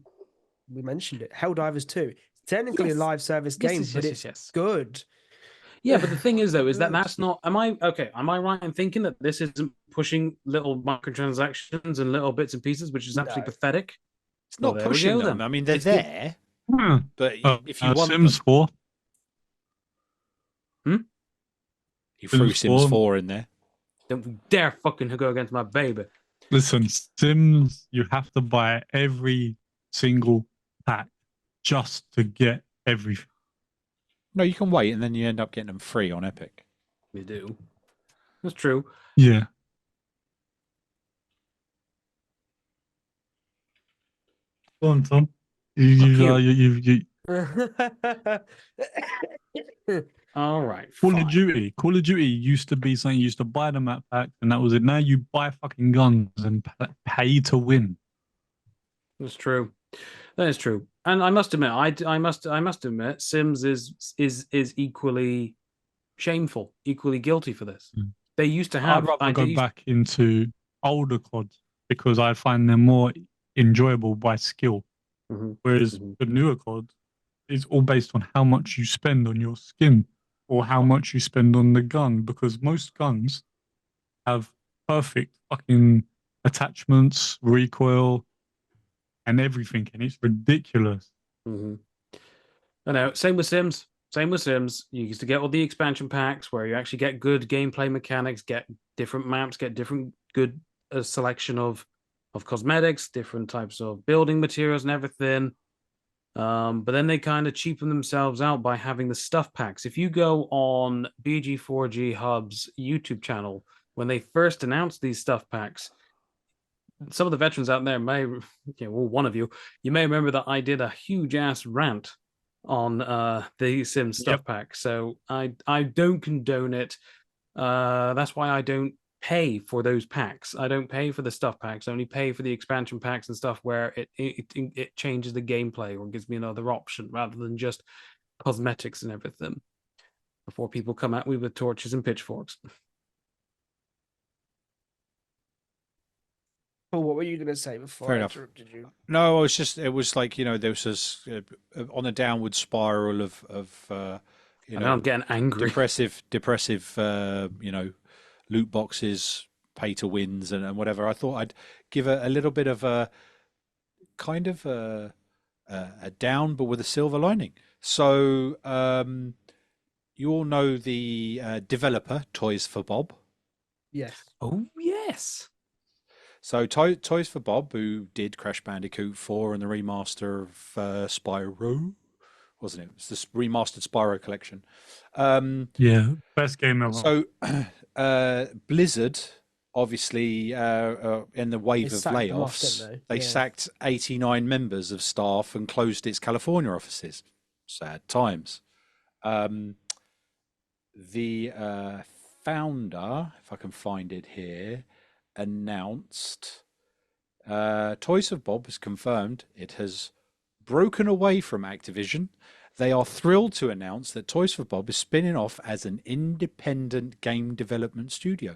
we mentioned it. Helldivers 2. It's technically Yes. a live service game, Yes, but yes, it's yes. good. Yeah, but the thing is, though, is that Good. that's not. Am I right in thinking that this isn't pushing little microtransactions and little bits and pieces, which is absolutely No. pathetic? It's not there we pushing go, them. then. I mean, they're It's good. there, Hmm. but if you want Sims them, 4. you threw Sims Sims 4. 4 in there. Don't you dare fucking go against my baby. Listen, Sims, you have to buy every single pack just to get everything. No, you can wait, and then you end up getting them free on Epic. We do. That's true. Yeah. Go on, Tom. You All right. Call Fine. of Duty. Call of Duty used to be something you used to buy the map pack, and that was it. Now you buy fucking guns and pay to win. That's true. That is true. And I must admit, I must admit, Sims is equally shameful, equally guilty for this. They used to have. I'd rather go back into older CODs because I find them more enjoyable by skill. Whereas the newer COD is all based on how much you spend on your skin or how much you spend on the gun, because most guns have perfect fucking attachments, recoil, and everything, and it's ridiculous. Mm-hmm. I know. Same with Sims. Same with Sims. You used to get all the expansion packs where you actually get good gameplay mechanics, get different maps, get different good selection of cosmetics, different types of building materials and everything. But then they kind of cheapen themselves out by having the stuff packs. If you go on BG4G Hub's YouTube channel, when they first announced these stuff packs, some of the veterans out there may, well, one of you may remember that I did a huge ass rant on the Sims stuff pack. So I don't condone it. That's why I don't pay for those packs. I don't pay for the stuff packs. I only pay for the expansion packs and stuff where it changes the gameplay or gives me another option rather than just cosmetics and everything. Before people come at me with torches and pitchforks. Well, what were you going to say before Fair I enough. interrupted you? No, it was like, there was this on a downward spiral of I know I'm getting angry. depressive, loot boxes, pay to wins, and whatever. I thought I'd give a little bit of a kind of a down, but with a silver lining. So you all know the developer Toys for Bob. Yes. Oh yes. So Toys for Bob, who did Crash Bandicoot 4 and the remaster of Spyro, wasn't it? It's the remastered Spyro collection. Yeah, best game ever. So Blizzard, obviously, in the wave of sacked them off, layoffs, didn't they they? Yeah. sacked 89 members of staff and closed its California offices. Sad times. The founder, if I can find it here, announced Toys of Bob has confirmed it has broken away from Activision. They are thrilled to announce that Toys for Bob is spinning off as an independent game development studio.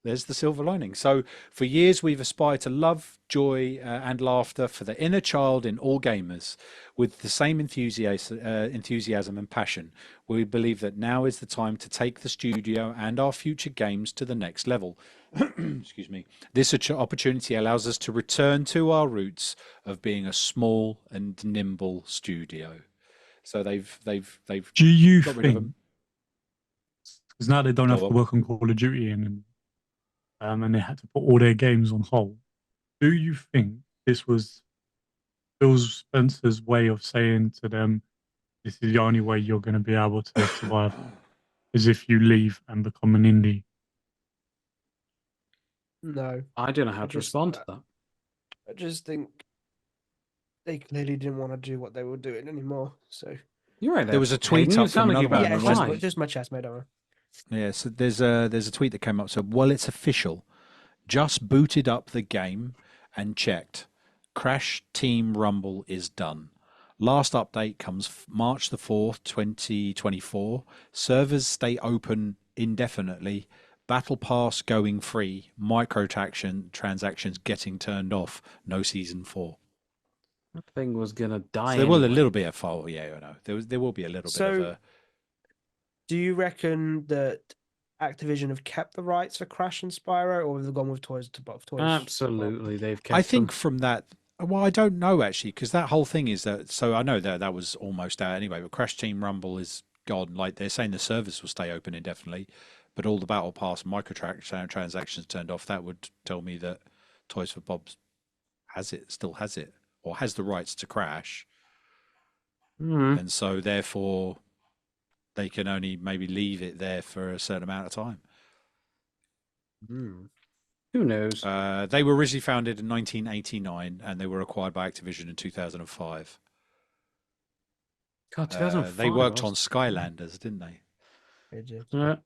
There's the silver lining. So for years, we've aspired to love, joy, and laughter for the inner child in all gamers with the same enthusiasm and passion. We believe that now is the time to take the studio and our future games to the next level. Excuse me. This opportunity allows us to return to our roots of being a small and nimble studio. So they've Do you got rid of think, them. because now they don't have Go to on. work on Call of Duty and they had to put all their games on hold, do you think this was Phil Spencer's way of saying to them, this is the only way you're going to be able to survive, is if you leave and become an indie? No. I don't know how I to just- respond to that. I just think they clearly didn't want to do what they were doing anymore. So You're right. There was a tweet Hayden. You up sound from like another you're one. about yeah, to when- cry. it's just my chest, mate. Don't worry. Yeah, so there's a tweet that came up. So, well, it's official. Just booted up the game and checked. Crash Team Rumble is done. Last update comes March the 4th, 2024. Servers stay open indefinitely. Battle Pass going free. Transactions getting turned off. No season 4. That thing was gonna die. So there will a anyway. little bit of fall. Yeah, I know. There will be a little bit of So- a. Do you reckon that Activision have kept the rights for Crash and Spyro, or have they gone with Toys to Bob? Absolutely, they've kept I think them. from that, well, I don't know actually, because that whole thing is that. So I know that was almost out anyway. But Crash Team Rumble is gone. Like they're saying, the service will stay open indefinitely, but all the Battle Pass transactions turned off. That would tell me that Toys for Bob still has it, or has the rights to Crash, Mhm. and so therefore they can only maybe leave it there for a certain amount of time. Who knows? They were originally founded in 1989 and they were acquired by Activision in 2005. God, 2005. They worked on Skylanders, didn't they? They did. Yeah.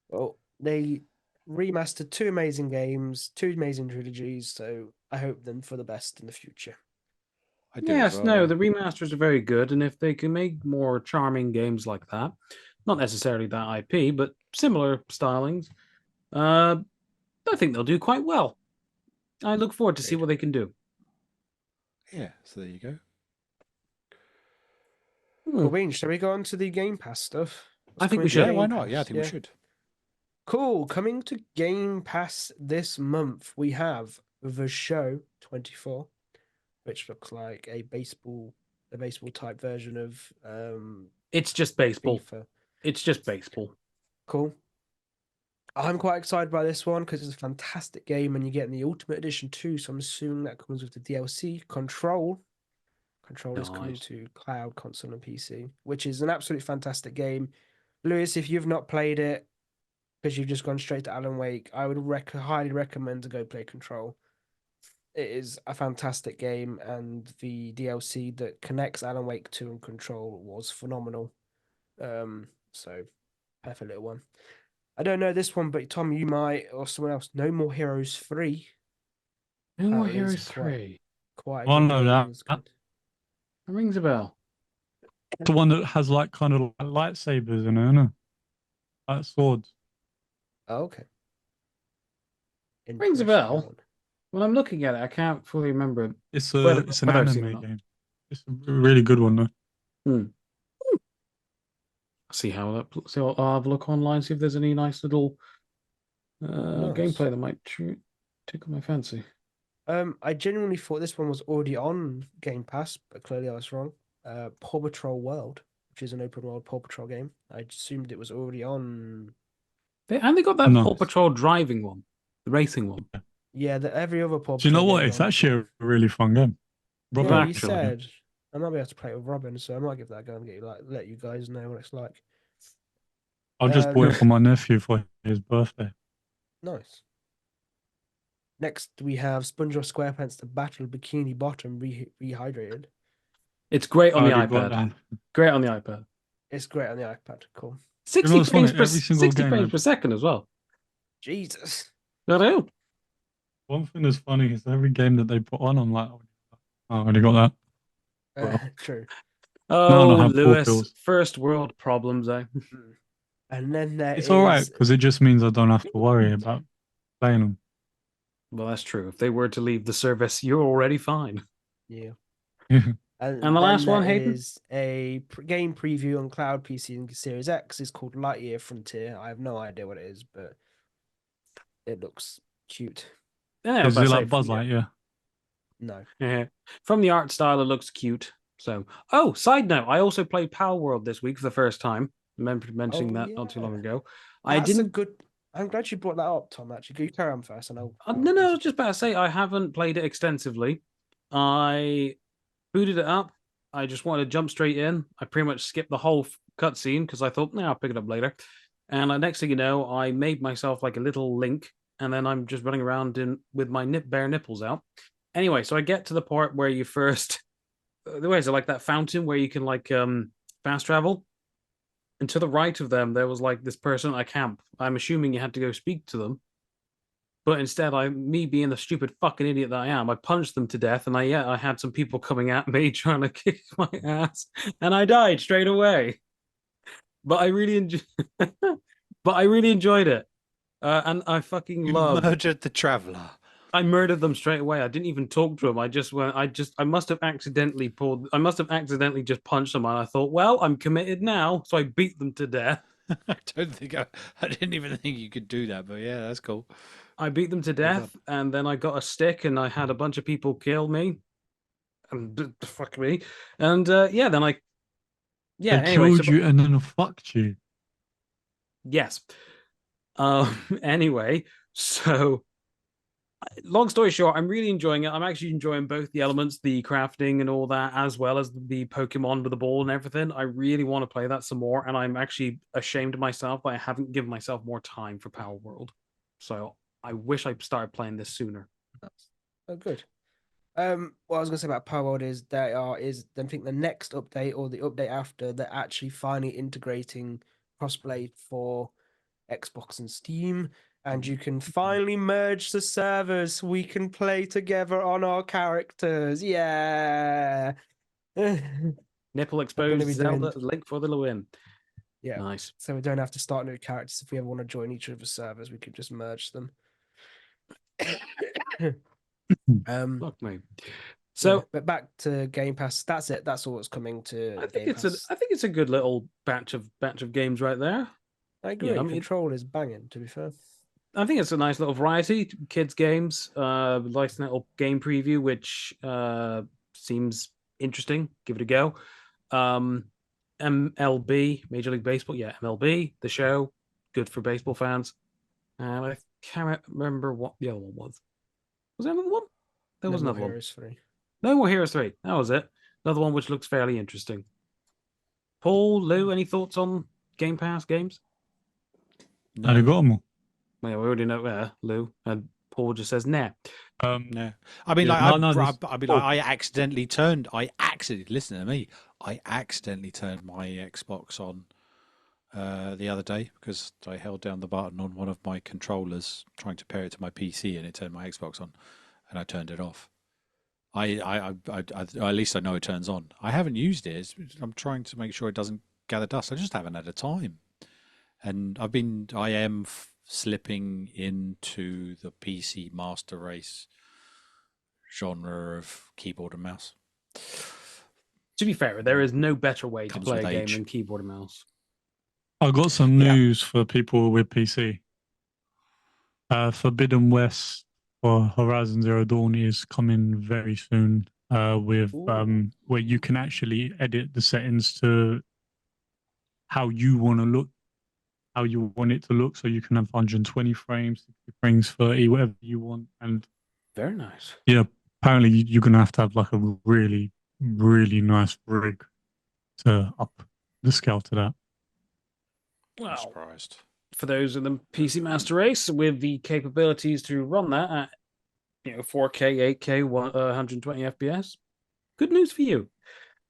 Well, they remastered 2 amazing games, 2 amazing trilogies. So I hope them for the best in the future. I do as Yes, well, no, yeah. the remasters are very good, and if they can make more charming games like that, not necessarily that IP, but similar stylings, I think they'll do quite well. I look forward to see what they can do. Yeah, so there you go. Well, Bean, shall we go on to the Game Pass stuff? I think we coming to should. Yeah, Game why not? Pass? Yeah, I think we should. Cool. Coming to Game Pass this month, we have The Show 24, which looks like a baseball type version of It's just baseball. FIFA. It's just baseball. Cool. I'm quite excited by this one because it's a fantastic game, and you get in the Ultimate Edition too. So I'm assuming that comes with the DLC. Control is coming Nice. to cloud, console, and PC, which is an absolutely fantastic game. Lewis, if you've not played it because you've just gone straight to Alan Wake, I would highly recommend to go play Control. It is a fantastic game, and the DLC that connects Alan Wake 2 and Control was phenomenal. So perfect little one. I don't know this one, but Tom, you might, or someone else. No More Heroes 3. No More Apparently it's Heroes 3. Quite a Oh good no, game. that It's good. That rings a bell. the one that has like kind of like lightsabers in it, isn't it? Like swords. Oh, okay. Rings a Interesting, bell. that one. When I'm looking at it, I can't fully remember It's whether an I've seen it or anime not. game. It's a really good one though. See how that. So I'll have a look online, see if there's any nice little Nice. gameplay that might tickle my fancy. I genuinely thought this one was already on Game Pass, but clearly I was wrong. Paw Patrol World, which is an open world Paw Patrol game. I assumed it was already on. They got that Nice. Paw Patrol driving one, the racing one. Yeah, every other Paw Do you know Patrol what? game It's is on. actually a really fun game. Yeah, Robin, he Actually. said I might be able to play it with Robin, so I might give that a go and let you guys know what it's like. I just bought it for my nephew for his birthday. Nice. Next, we have SpongeBob SquarePants: The Battle Bikini Bottom Rehydrated. It's great on I the already got iPad. that. Great on the iPad. It's great on the iPad. Cool. 60 what's funny? frames per Every single 60 game frames I- per second as well. Jesus. I know. One thing that's funny is every game that they put on, I'm like, oh, I already got that. Well, True. No, Oh, I have poor Lewis, pills. first world problems, eh? And then there It's all right is because it just means I don't have to worry about playing them. Well, that's true. If they were to leave the service, you're already fine. yeah. Yeah. And And the then last one, there Hayden? is a game preview on Cloud PC and Series X. It's called Lightyear Frontier. I have no idea what it is, but it looks cute. Yeah, Is but it say like Buzz from Lightyear? No. from the art style, it looks cute. So, side note, I also played Power World this week for the first time. Remember mentioning that not too long ago. I'm glad you brought that up, Tom. Actually, can you carry on first? And I'll No, I was just about to say I haven't played it extensively. I booted it up. I just wanted to jump straight in. I pretty much skipped the whole cutscene because I thought, I'll pick it up later. And next thing you know, I made myself like a little Link, and then I'm just running around with my bare nipples out. Anyway, so I get to the part where you first, where is it, like that fountain where you can like fast travel? And to the right of them, there was like this person at a camp. I'm assuming you had to go speak to them. But instead, me being the stupid fucking idiot that I am, I punched them to death, and I had some people coming at me trying to kick my ass, and I died straight away. But I really enjoyed it, and I fucking You loved. murdered the traveler. I murdered them straight away. I didn't even talk to them. I just went. I must have accidentally pulled. I must have accidentally just punched them, and I thought, well, I'm committed now, so I beat them to death. I didn't even think you could do that, but yeah, that's cool. I beat them to death, and then I got a stick, and I had a bunch of people kill me, and fuck me, and then I, They Anyway, killed you and then fucked you. yes. Anyway, so long story short, I'm really enjoying it. I'm actually enjoying both the elements, the crafting and all that, as well as the Pokemon with the ball and everything. I really want to play that some more, and I'm actually ashamed of myself that I haven't given myself more time for Power World. So I wish I started playing this sooner. Oh, good. What I was gonna say about Power World is I think the next update or the update after, they're actually finally integrating crossplay for Xbox and Steam, and you can finally merge the servers so we can play together on our characters. Yeah. Nipple exposed be Zelda doing- Link for the win. Yeah. Nice. So we don't have to start new characters. If we ever want to join each other's servers, we can just merge them. Fuck me. So yeah, but back to Game Pass. That's it. That's all that's coming to I think Game it's Pass. I think it's a good little batch of games right there. I agree. Yeah, I mean, Control is banging, to be fair. I think it's a nice little variety. Kids games, nice little game preview, which seems interesting. Give it a go. MLB, Major League Baseball, yeah, MLB, the show, good for baseball fans. And I can't remember what the other one was. Was there another one? There was No More another one. Heroes 3. No More Heroes 3. That was it. Another one which looks fairly interesting. Paul, Lou, any thoughts on Game Pass games? And I got them all. Well, we already know where, Lou. And Paul just says, nah. No, I mean, Yeah, I accidentally listen to me. I accidentally turned my Xbox on the other day because I held down the button on one of my controllers trying to pair it to my PC, and it turned my Xbox on, and I turned it off. At least I know it turns on. I haven't used it. I'm trying to make sure it doesn't gather dust. I just haven't had the time, and I am slipping into the PC master race genre of keyboard and mouse. To be fair, there is no better way to Comes play with a game age. than keyboard and mouse. I got some news for people with PC. Forbidden West for Horizon Zero Dawn is coming very soon. With where you can actually edit the settings to how you want to look, how you want it to look. So you can have 120 frames, 60 frames, 30, whatever you want. And Very nice. yeah, apparently you're gonna have to have like a really, really nice rig to up the scale to that. I'm Well, surprised. for those in the PC Master Race with the capabilities to run that at 4K, 8K, 120 FPS, good news for you.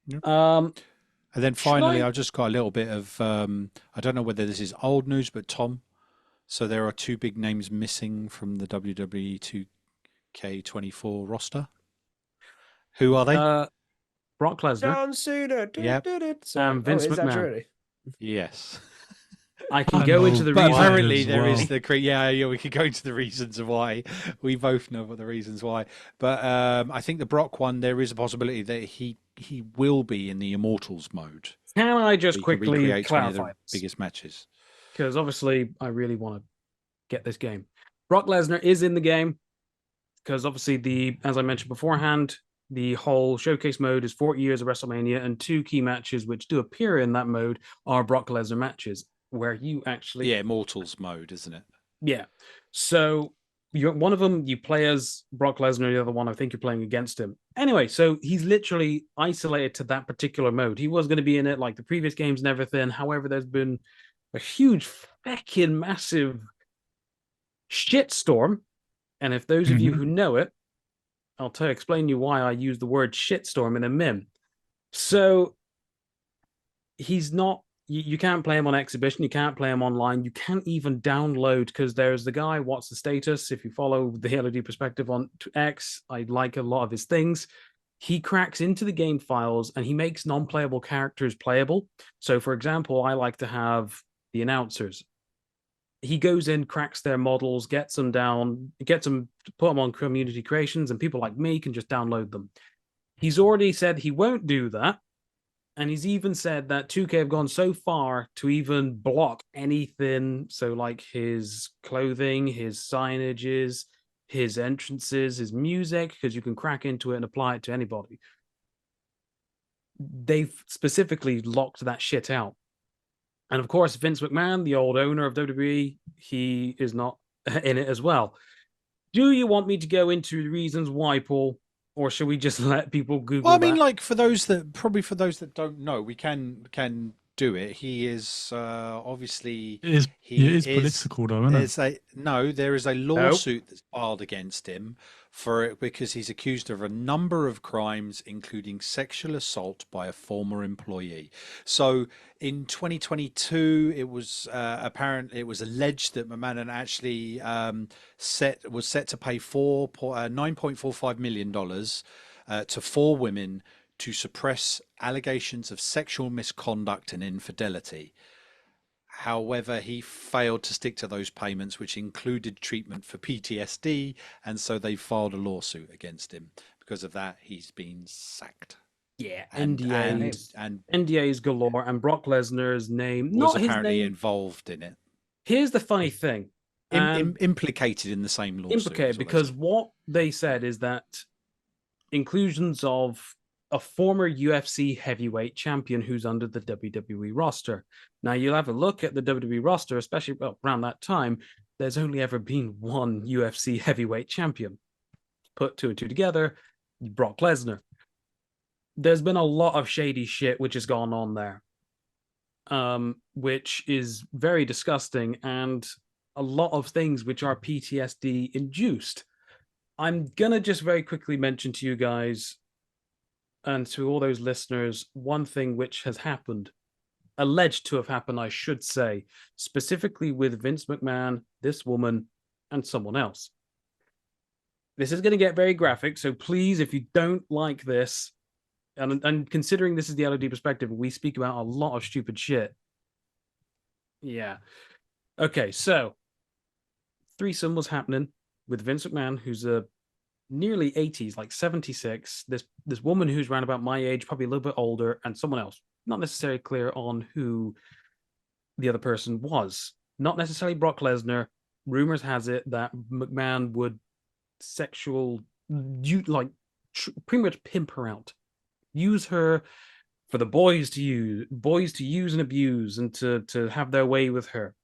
Yep. Um, And then finally, I've just got a little bit of, I don't know whether this is old news, but Tom, so there are two big names missing from the WWE 2K24 roster. Who are they? Brock Lesnar. John Cena. Yep. Vince is that McMahon. really? Yes. I can go into the But reasons. apparently there is we could go into the reasons why. We both know what the reasons why. But I think the Brock one, there is a possibility that he will be in the Immortals mode. Can I just He can quickly recreate 20 of clarify the biggest matches? Because obviously I really want to get this game. Brock Lesnar is in the game because obviously as I mentioned beforehand, the whole showcase mode is 40 years of WrestleMania, and two key matches which do appear in that mode are Brock Lesnar matches where you actually... Yeah, Immortals mode, isn't it? Yeah. So one of them you play as Brock Lesnar, the other one I think you're playing against him. Anyway, so he's literally isolated to that particular mode. He was going to be in it like the previous games and everything. However, there's been a huge fucking massive shitstorm. And if those of you who know it, I'll explain you why I use the word shitstorm in a meme. So he's not... You can't play him on exhibition. You can't play him online. You can't even download, because there's the guy, What's the Status? If you follow the LOD perspective on X, I like a lot of his things. He cracks into the game files and he makes non-playable characters playable. So, for example, I like to have the announcers. He goes in, cracks their models, gets them down, put them on community creations, and people like me can just download them. He's already said he won't do that. And he's even said that 2K have gone so far to even block anything. So like his clothing, his signages, his entrances, his music, because you can crack into it and apply it to anybody. They've specifically locked that shit out. And of course, Vince McMahon, the old owner of WWE, he is not in it as well. Do you want me to go into the reasons why, Paul? Or should we just let people Google? Well, I mean, like for those that don't know, we can do it. He is obviously it is political, though, isn't it? There is a lawsuit that's filed against him for it because he's accused of a number of crimes, including sexual assault by a former employee. So in 2022, it was alleged that McMahon actually was set to pay $9.45 million to 4 women to suppress allegations of sexual misconduct and infidelity. However, he failed to stick to those payments, which included treatment for PTSD, and so they filed a lawsuit against him. Because of that, he's been sacked. Yeah, and NDAs galore, and Brock Lesnar's name was apparently involved in it. Here's the funny thing. And implicated in the same lawsuit. implicated because what they said is that inclusions of a former UFC heavyweight champion who's under the WWE roster. Now, you'll have a look at the WWE roster, especially around that time, there's only ever been one UFC heavyweight champion. Put two and two together, Brock Lesnar. There's been a lot of shady shit which has gone on there, which is very disgusting, and a lot of things which are PTSD induced. I'm going to just very quickly mention to you guys and to all those listeners one thing which has happened, alleged to have happened, I should say, specifically with Vince McMahon, this woman, and someone else. This is going to get very graphic, so please, if you don't like this, and considering this is the LOD perspective, we speak about a lot of stupid shit. Yeah. Okay, so threesome was happening with Vince McMahon, who's a nearly 80s, like 76. This woman who's around about my age, probably a little bit older, and someone else. Not necessarily clear on who the other person was. Not necessarily Brock Lesnar. Rumors has it that McMahon would pretty much pimp her out, use her for the boys to use and abuse, and to have their way with her.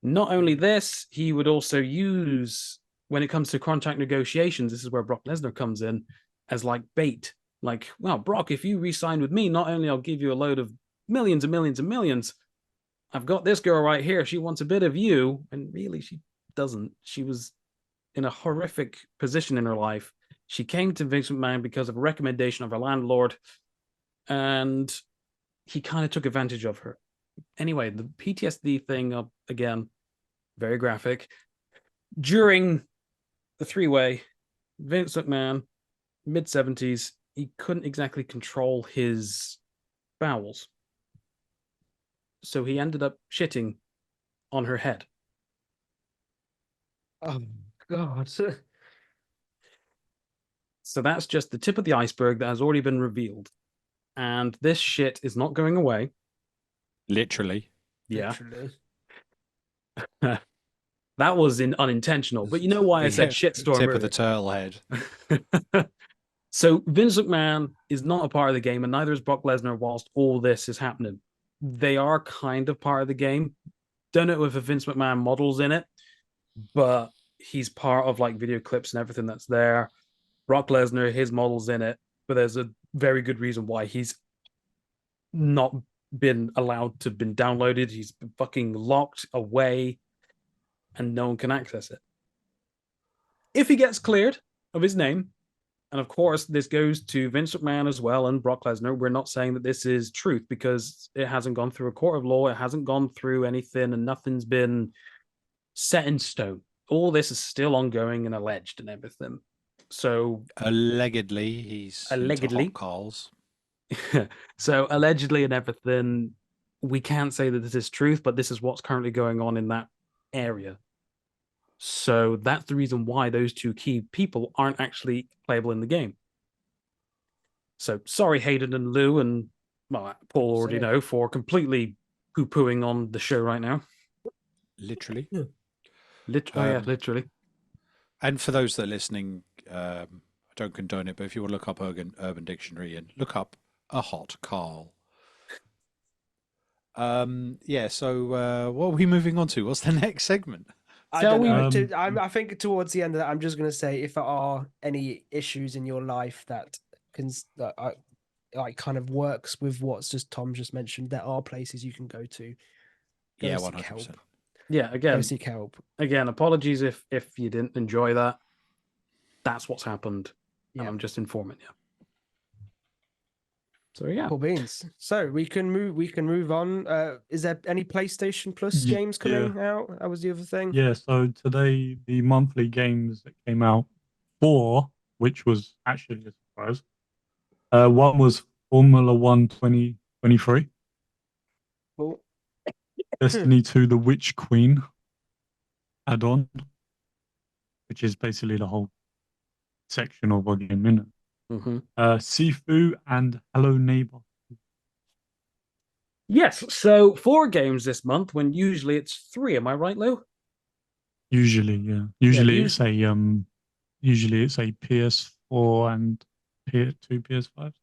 Not only this, he would also use, when it comes to contract negotiations, this is where Brock Lesnar comes in, as like bait. Like, well, Brock, if you re-sign with me, not only I'll give you a load of millions and millions and millions, I've got this girl right here. She wants a bit of you. And really, she doesn't. She was in a horrific position in her life. She came to Vince McMahon because of a recommendation of her landlord, and he kind of took advantage of her. Anyway, the PTSD thing, again, very graphic. During the three-way, Vince McMahon, mid-70s, he couldn't exactly control his bowels. So he ended up shitting on her head. Oh, God. So that's just the tip of the iceberg that has already been revealed. And this shit is not going away. Literally. Yeah. Literally. That was unintentional. But you know why I said shitstorm Tip earlier. of the turtle head. So Vince McMahon is not a part of the game, and neither is Brock Lesnar whilst all this is happening. They are kind of part of the game. Don't know if a Vince McMahon model's in it, but he's part of like video clips and everything that's there. Brock Lesnar, his model's in it, but there's a very good reason why he's not been allowed to been downloaded. He's been fucking locked away, and no one can access it. If he gets cleared of his name, and of course, this goes to Vince McMahon as well and Brock Lesnar. We're not saying that this is truth because it hasn't gone through a court of law. It hasn't gone through anything, and nothing's been set in stone. All this is still ongoing and alleged and everything. So Allegedly, he's allegedly into hot calls. So allegedly and everything, we can't say that this is truth, but this is what's currently going on in that area. So that's the reason why those two key people aren't actually playable in the game. So sorry, Hayden and Lou, and well, Paul already know, for completely poo-pooing on the show right now. Literally. Yeah. Literally. And for those that are listening, I don't condone it, but if you want to look up Urban Dictionary and look up a hot Carl. So what are we moving on to? What's the next segment? I don't know. I think towards the end of that, I'm just going to say if there are any issues in your life that kind of works with what's just Tom just mentioned, there are places you can go to. Go 100%. help. Yeah, again, Go seek help. Again, apologies if you didn't enjoy that. That's what's happened. Yeah. And I'm just informing you. So yeah. Cool beans. So we can move on. Is there any PlayStation Plus games coming out? That was the other thing. Yeah, so today the monthly games that came out, 4, which was actually a surprise. One was Formula 1 2023. Cool. Destiny 2 The Witch Queen add-on, which is basically the whole section of a game, isn't it? Mm-hmm. Sifu and Hello Neighbor. Yes, so 4 games this month when usually it's 3. Am I right, Lou? Usually, yeah. Usually it's a PS4 and two PS5s.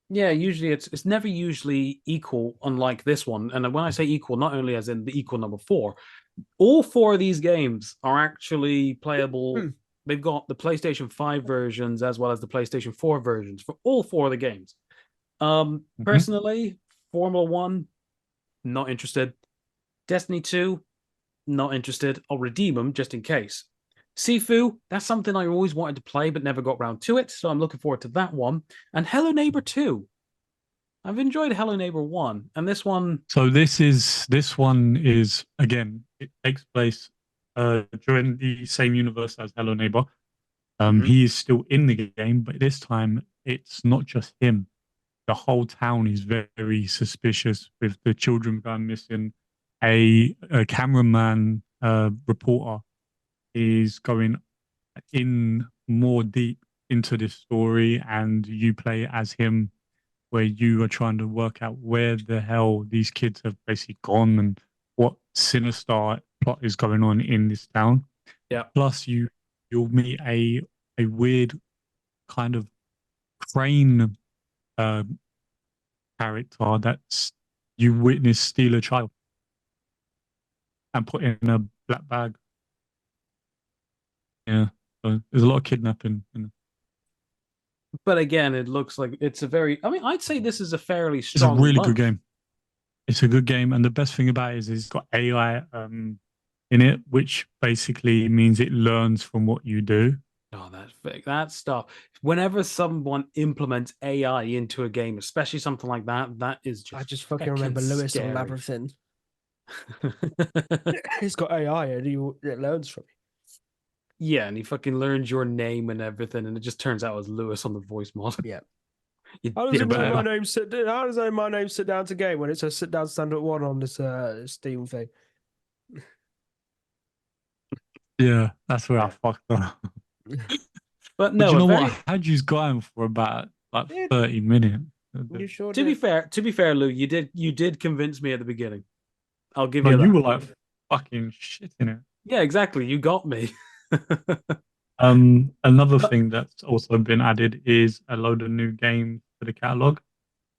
Yeah, usually it's never usually equal, unlike this one. And when I say equal, not only as in the equal number four, all four of these games are actually playable. They've got the PlayStation 5 versions as well as the PlayStation 4 versions for all four of the games. Personally, Formula One, not interested. Destiny 2, not interested. I'll redeem them just in case. Sifu, that's something I always wanted to play but never got round to it, so I'm looking forward to that one. And Hello Neighbor 2. I've enjoyed Hello Neighbor 1, and this one. So this one is, again, it takes place during the same universe as Hello Neighbor. He is still in the game, but this time it's not just him. The whole town is very suspicious with the children going missing. A cameraman reporter is going in more deep into this story, and you play as him, where you are trying to work out where the hell these kids have basically gone and what sinister plot is going on in this town. Yeah. Plus, you'll meet a weird kind of crane character that's you witness steal a child and put in a black bag. Yeah, so there's a lot of kidnapping. But again, it looks like it's a very. I mean, I'd say this is a fairly It's a strong. really good game. It's a good game, and the best thing about it is it's got AI in it, which basically means it learns from what you do. Oh, that stuff. Whenever someone implements AI into a game, especially something like that, that is just. I just fucking remember Lewis on Labyrinth. He's got AI and it learns from you. Yeah, and he fucking learns your name and everything, and it just turns out it was Lewis on the voice mod. Yeah. How does my name sit down to game when it says sit down stand up one on this Steam thing? Yeah, that's where I fucked up. But no, you know what? I had you going for about 30 minutes. You sure to did. be fair, Lou, you did convince me at the beginning. I'll give you that. You were like fucking shitting it. Yeah, exactly. You got me. Another thing that's also been added is a load of new games for the catalog.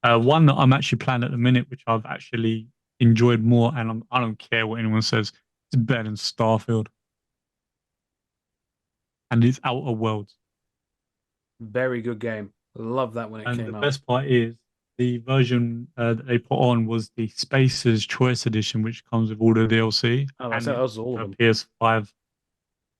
One that I'm actually playing at the minute, which I've actually enjoyed more, and I don't care what anyone says, it's better than Starfield. And it's Outer Worlds. Very good game. Love that when it came out. And the best part is the version that they put on was the Spacer's Choice Edition, which comes with all the DLC. Oh, that was all of them. PS5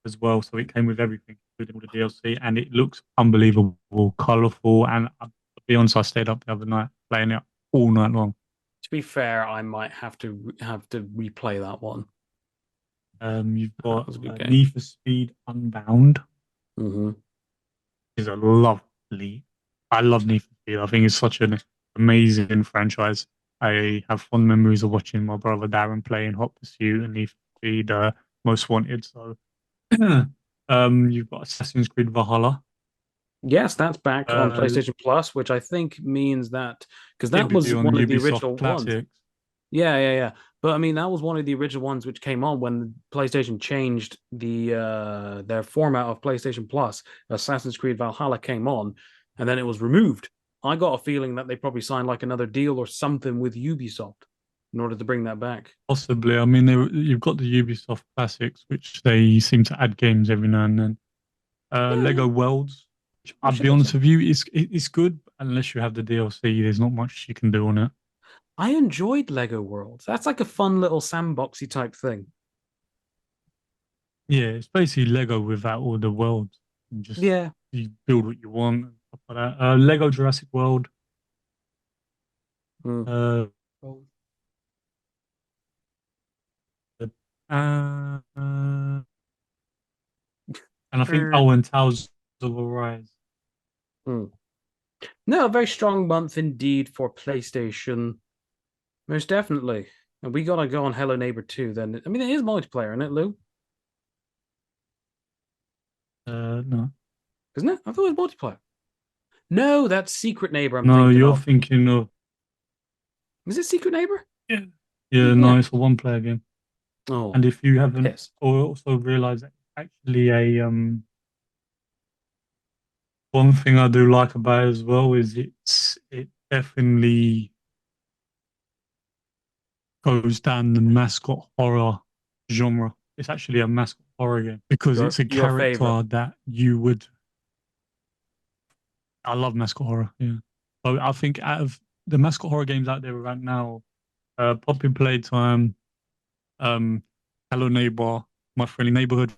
as well, so it came with everything, including all the DLC, and it looks unbelievable, colourful. And to be honest, I stayed up the other night playing it all night long. To be fair, I might have to replay that one. You've got Need for Speed Unbound. Is a lovely. I love Need for Speed. I think it's such an amazing franchise. I have fond memories of watching my brother Darren playing Hot Pursuit and Need for Speed Most Wanted. So, you've got Assassin's Creed Valhalla. Yes, that's back on PlayStation Plus, which I think means that because that was one of the original ones. Yeah. But I mean, that was one of the original ones which came on when PlayStation changed their format of PlayStation Plus. Assassin's Creed Valhalla came on, and then it was removed. I got a feeling that they probably signed like another deal or something with Ubisoft in order to bring that back. Possibly. I mean, you've got the Ubisoft classics, which they seem to add games every now and then. Lego Worlds. I'll be honest with you, it's good unless you have the DLC. There's not much you can do on it. I enjoyed Lego Worlds. That's like a fun little sandboxy type thing. Yeah, it's basically Lego without all the worlds. And just you build what you want and stuff like that. Lego Jurassic World. And I think and Tales of Arise. No, a very strong month indeed for PlayStation. Most definitely. And we gotta go on Hello Neighbor 2 then. I mean, it is multiplayer, isn't it, Lou? No. Isn't it? I thought it was multiplayer. No, that's Secret Neighbor. You're thinking of. Is it Secret Neighbor? Yeah. No, it's a one-player game. Oh. And if you haven't also realized that actually a one thing I do like about it as well is it definitely goes down the mascot horror genre. It's actually a mascot horror game because it's a Your favorite. character that you would. I love mascot horror. Yeah, so I think out of the mascot horror games out there right now, Poppy Playtime, um, Hello Neighbor, My Friendly Neighborhood,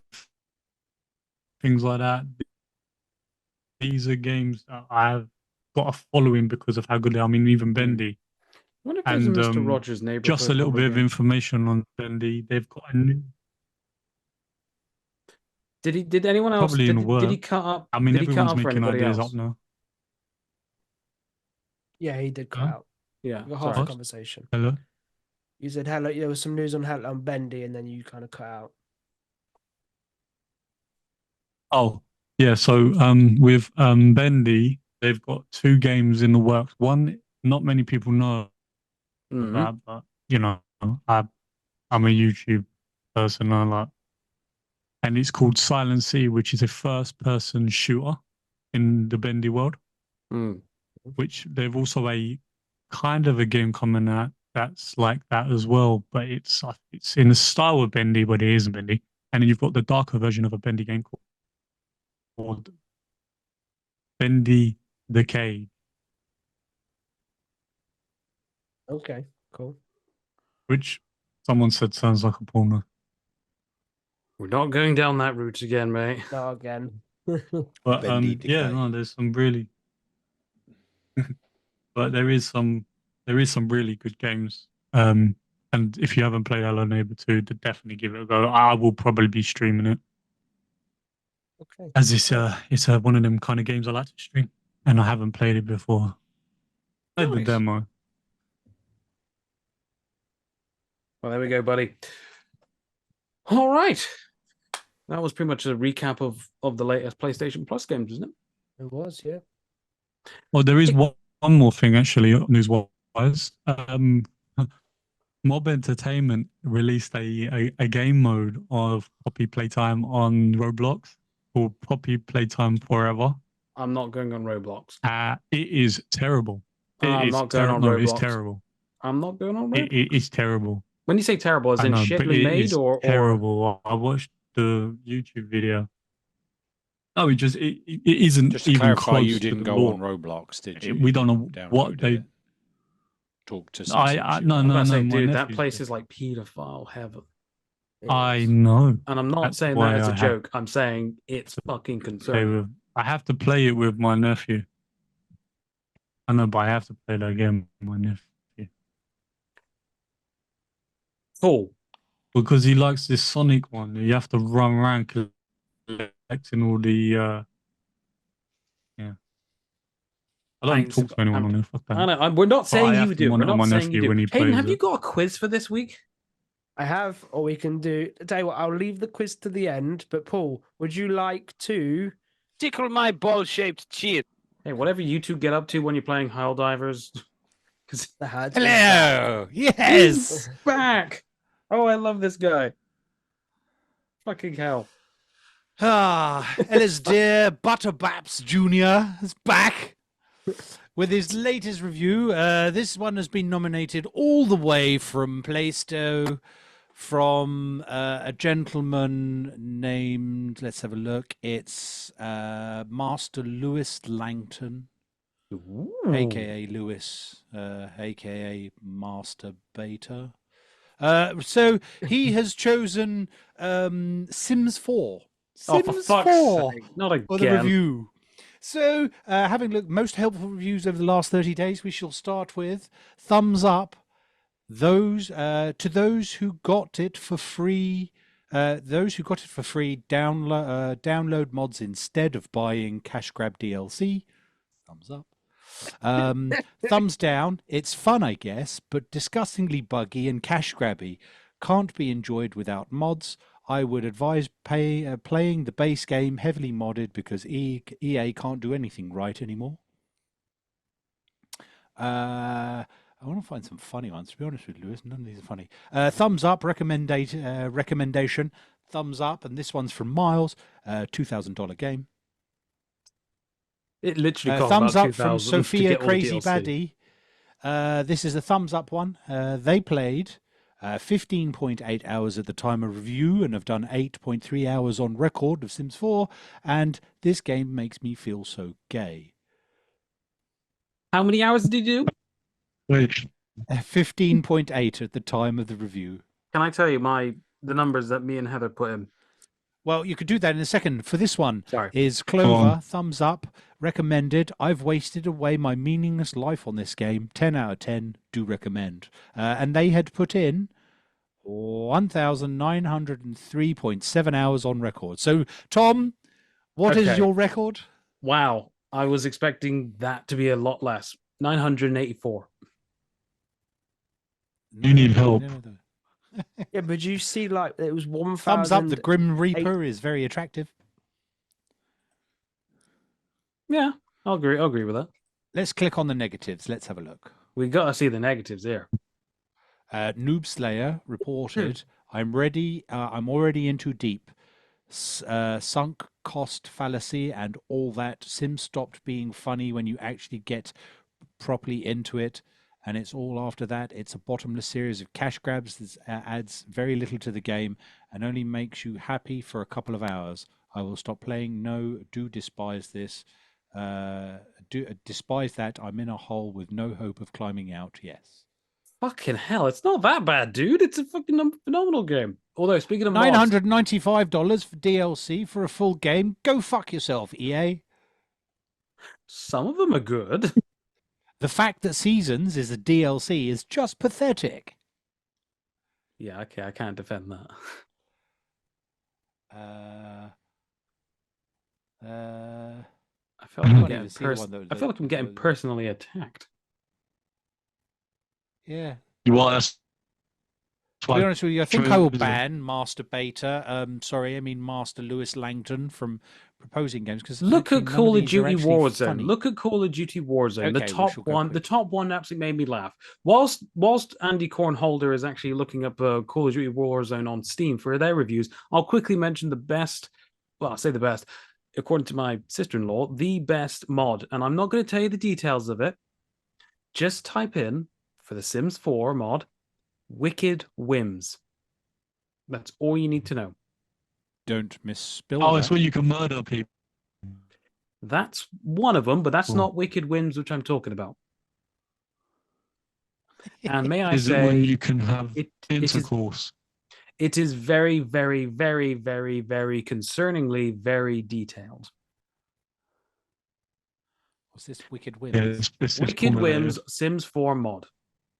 things like that. These are games that I've got a following because of how good they are. I mean, even Bendy. I wonder if there's a And Mr. Rogers' just Neighborhood a little horror bit of game. information on Bendy. They've got a new, Did anyone else probably in did work. he cut up? I mean, Did he cut everyone's up for making anybody ideas else? up now. Yeah, he did cut Huh? out. Yeah, You got half sorry. the What? conversation. Hello? You said hello. There was some news on Bendy, and then you kind of cut out. Oh, yeah. So with Bendy, they've got two games in the works. One, not many people know Mhm. about, but you know, I'm a YouTube person. I like, and it's called Silent Sea, which is a first-person shooter in the Bendy world. Mm. Which they've also a kind of a game coming out that's like that as well, but it's in the style of Bendy, but it isn't Bendy. And then you've got the darker version of a Bendy game called Bendy the Cage. Okay, cool. Which someone said sounds like a porno. We're not going down that route again, mate. Not again. But Bendy yeah, Decay. no, there's some really but there is some really good games. And if you haven't played Hello Neighbor 2, definitely give it a go. I will probably be streaming it. Okay. As it's one of them kind of games I like to stream. And I haven't played it before. Played the Nice. demo. Well, there we go, buddy. All right. That was pretty much a recap of the latest PlayStation Plus games, isn't it? It was, yeah. Well, there is one more thing actually, news-wise. Mob Entertainment released a game mode of Poppy Playtime on Roblox called Poppy Playtime Forever. I'm not going on Roblox. It is terrible. I'm not going on No, Roblox. it's terrible. I'm not going on Roblox. It is terrible. When you say terrible, as I in know, but shittily it made is or terrible. I watched the YouTube video. No, it isn't Just to even clarify, close you to didn't the go law. on Roblox, did you? We don't know Downloaded what they. it. Talk to some No, sense. no, I'm no, about to no. say, My dude, that nephews place did. is like pedophile heaven. It I is. know. And I'm not That's saying why that as a I have joke. I'm saying it's fucking play concerning. with. I have to play it with my nephew. I know, but I have to play that game with my nephew Cool. because he likes this Sonic one. You have to run around collecting all the. Yeah. I don't Thanks. talk to anyone on there. Fuck I that. know. We're not But I saying have you to do. We're monitor my not saying you nephew do. when he Hayden, plays have you it. got a quiz for this week? I have, or we can do. Tell you what, I'll leave the quiz to the end. But Paul, would you like to Tickle my ball-shaped chin. Hey, whatever you two get up to when you're playing Helldivers. Because the hat? Hello. Yes. back. Oh, I love this guy. Fucking hell. Ella's dear Butterbaps Jr. is back with his latest review. This one has been nominated all the way from Playsto from a gentleman named, let's have a look, it's Master Lewis Langton, aka Lewis, aka Master Beta. So he has chosen Sims 4. Oh, for Sims fuck's 4 sake. Not for the again. review. So, having looked most helpful reviews over the last 30 days, we shall start with thumbs up. Those to those who got it for free. Download mods instead of buying cash grab DLC. Thumbs up. Thumbs down. It's fun, I guess, but disgustingly buggy and cash grabby. Can't be enjoyed without mods. I would advise playing the base game heavily modded because EA can't do anything right anymore. I want to find some funny ones. To be honest with Lewis, none of these are funny. Thumbs up recommendation. thumbs up, and this one's from Miles, $2,000 game. It literally cost Thumbs about up from 2,000 to Sophia get all the Crazy DLC. Baddie. This is a thumbs up one. They played 15.8 hours at the time of review and have done 8.3 hours on record of Sims 4, and this game makes me feel so gay. How many hours did you do? Wait, 15.8 at the time of the review. Can I tell you the numbers that me and Heather put in? Well, you could do that in a second. For this one, Sorry. is Clover, thumbs up, recommended. I've wasted away my meaningless life on this game. 10 out of 10, do recommend. And they had put in 1,903.7 hours on record. So, Tom, what is Okay. your record? Wow. I was expecting that to be a lot less. 984. You need help. No. Yeah, but you see, like, it was 1,000. Thumbs up, the Grim Reaper is very attractive. Yeah, I'll agree with that. Let's click on the negatives. Let's have a look. We got to see the negatives here. Noob Slayer reported, I'm ready. I'm already in too deep. Sunk cost fallacy and all that. Sims stopped being funny when you actually get properly into it. And it's all after that. It's a bottomless series of cash grabs that adds very little to the game and only makes you happy for a couple of hours. I will stop playing. No, do despise this. Despise that. I'm in a hole with no hope of climbing out. Yes. Fucking hell, it's not that bad, dude. It's a fucking phenomenal game. Although, speaking of mods, $995 for DLC for a full game. Go fuck yourself, EA. some of them are good. The fact that Seasons is a DLC is just pathetic. Yeah, okay, I can't defend that. I feel like I'm can't getting, even see the one I feel like I'm getting personally attacked. Yeah. You are. That's To be why- honest with you, I think true, I will isn't it? ban Master Beta. Sorry, I mean Master Lewis Langton from proposing games because Look at Call of Duty Warzone. Look at Call of Duty Warzone. Okay, The we top shall go one. quick. The top one absolutely made me laugh. Whilst Andy Cornholder is actually looking up Call of Duty Warzone on Steam for their reviews, I'll quickly mention the best. Well, I'll say the best. According to my sister-in-law, the best mod, and I'm not going to tell you the details of it. Just type in for the Sims 4 mod, Wicked Whims. That's all you need to know. Don't misspill Oh, that. it's where you can murder people. That's one of them, but that's Cool. not Wicked Whims, which I'm talking about. And may I Is it when say, you can have it is intercourse? it is very, very, very, very, very concerningly very detailed. What's this Wicked Whims? Yeah, it's Wicked porn-related. Whims Sims 4 mod.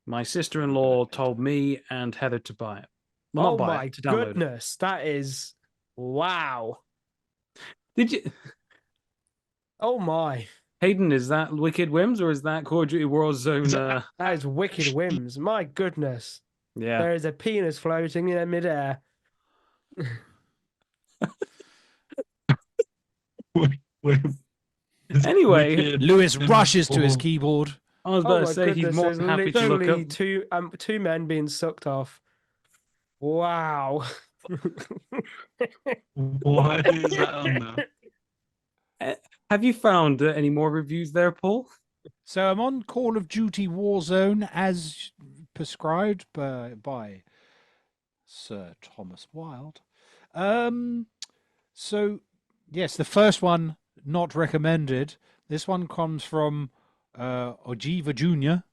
My sister-in-law told me and Heather to buy it. Well, Oh not buy my it, to download it. goodness, that is wow. Did you, Oh my, Hayden? Is that Wicked Whims or is that Call of Duty Warzone? that is wicked whims. My goodness, Yeah. there is a penis floating in midair. Wait, it's Anyway, Wicked Lewis Whims rushes to his 4. keyboard. I was Oh about my to say he's goodness, more there's than happy to look literally up. two men being sucked off. Wow. Why is that on there? Have you found any more reviews there, Paul? So I'm on Call of Duty Warzone as prescribed by Sir Thomas Wilde. So yes, the first one not recommended. This one comes from Ojiva Jr.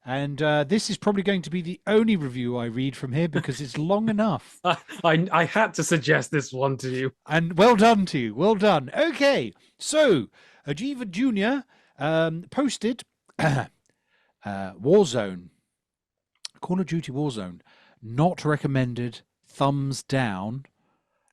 And this is probably going to be the only review I read from here because it's long enough. I had to suggest this one to you. And well done to you. Well done. Okay. So, Ajiva Jr. Posted Warzone. Call of Duty Warzone. Not recommended. Thumbs down.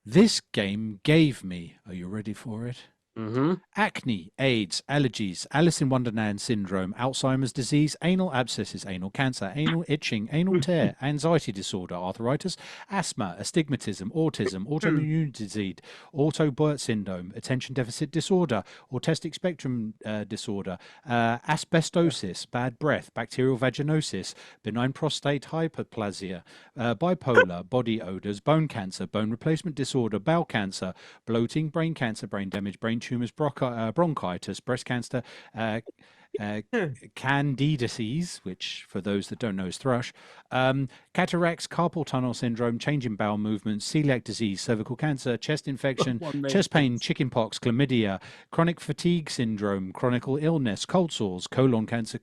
This game gave me. Are you ready for it? Mm-hmm. Acne, AIDS, allergies, Alice in Wonderland syndrome, Alzheimer's disease, anal abscesses, anal cancer, anal itching, anal tear, anxiety disorder, arthritis, asthma, astigmatism, autism, autoimmune disease, auto-Burt syndrome, attention deficit disorder, autistic spectrum disorder, asbestosis, bad breath, bacterial vaginosis, benign prostate hyperplasia, bipolar, body odors, bone cancer, bone replacement disorder, bowel cancer, bloating, brain cancer, brain damage, brain tumors, bronchitis, breast cancer, candidiasis, which for those that don't know is thrush, cataracts, carpal tunnel syndrome, change in bowel movements, celiac disease, cervical cancer, chest infection, chest pain, chickenpox, chlamydia, chronic fatigue syndrome, chronic illness, cold sores, colon cancer,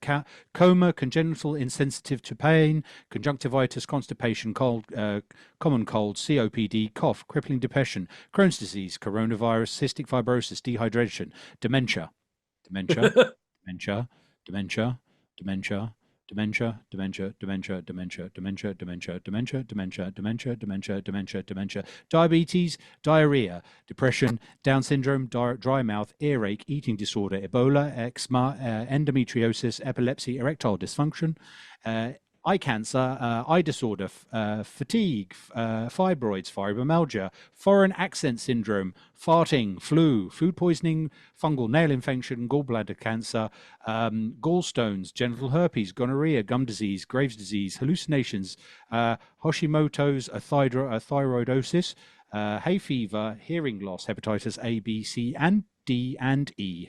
coma, congenital insensitive to pain, conjunctivitis, constipation, common cold, COPD, cough, crippling depression, Crohn's disease, coronavirus, cystic fibrosis, dehydration, dementia, dementia, dementia, dementia, dementia, dementia, dementia, dementia, dementia, dementia, dementia, dementia, dementia, dementia, dementia, dementia, dementia, diabetes, diarrhea, depression, Down syndrome, dry mouth, earache, eating disorder, Ebola, eczema, endometriosis, epilepsy, erectile dysfunction, eye cancer, eye disorder, fatigue, fibroids, fibromyalgia, foreign accent syndrome, farting, flu, food poisoning, fungal nail infection, gallbladder cancer, gallstones, genital herpes, gonorrhea, gum disease, Graves' disease, hallucinations, Hashimoto's, thyroidosis, hay fever, hearing loss, hepatitis A, B, C, and D and E,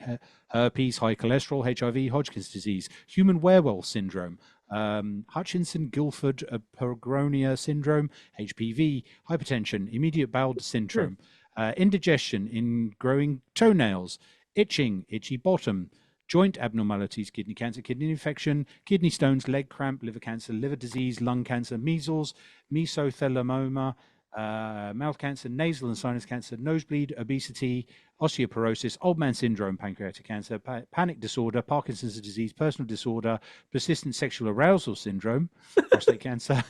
herpes, high cholesterol, HIV, Hodgkin's disease, human werewolf syndrome, Hutchinson-Gilford Porogonia syndrome, HPV, hypertension, immediate bowel syndrome, indigestion in growing toenails, itching, itchy bottom, joint abnormalities, kidney cancer, kidney infection, kidney stones, leg cramp, liver cancer, liver disease, lung cancer, measles, mesothelioma, mouth cancer, nasal and sinus cancer, nosebleed, obesity, osteoporosis, old man syndrome, pancreatic cancer, panic disorder, Parkinson's disease, personal disorder, persistent sexual arousal syndrome, prostate cancer,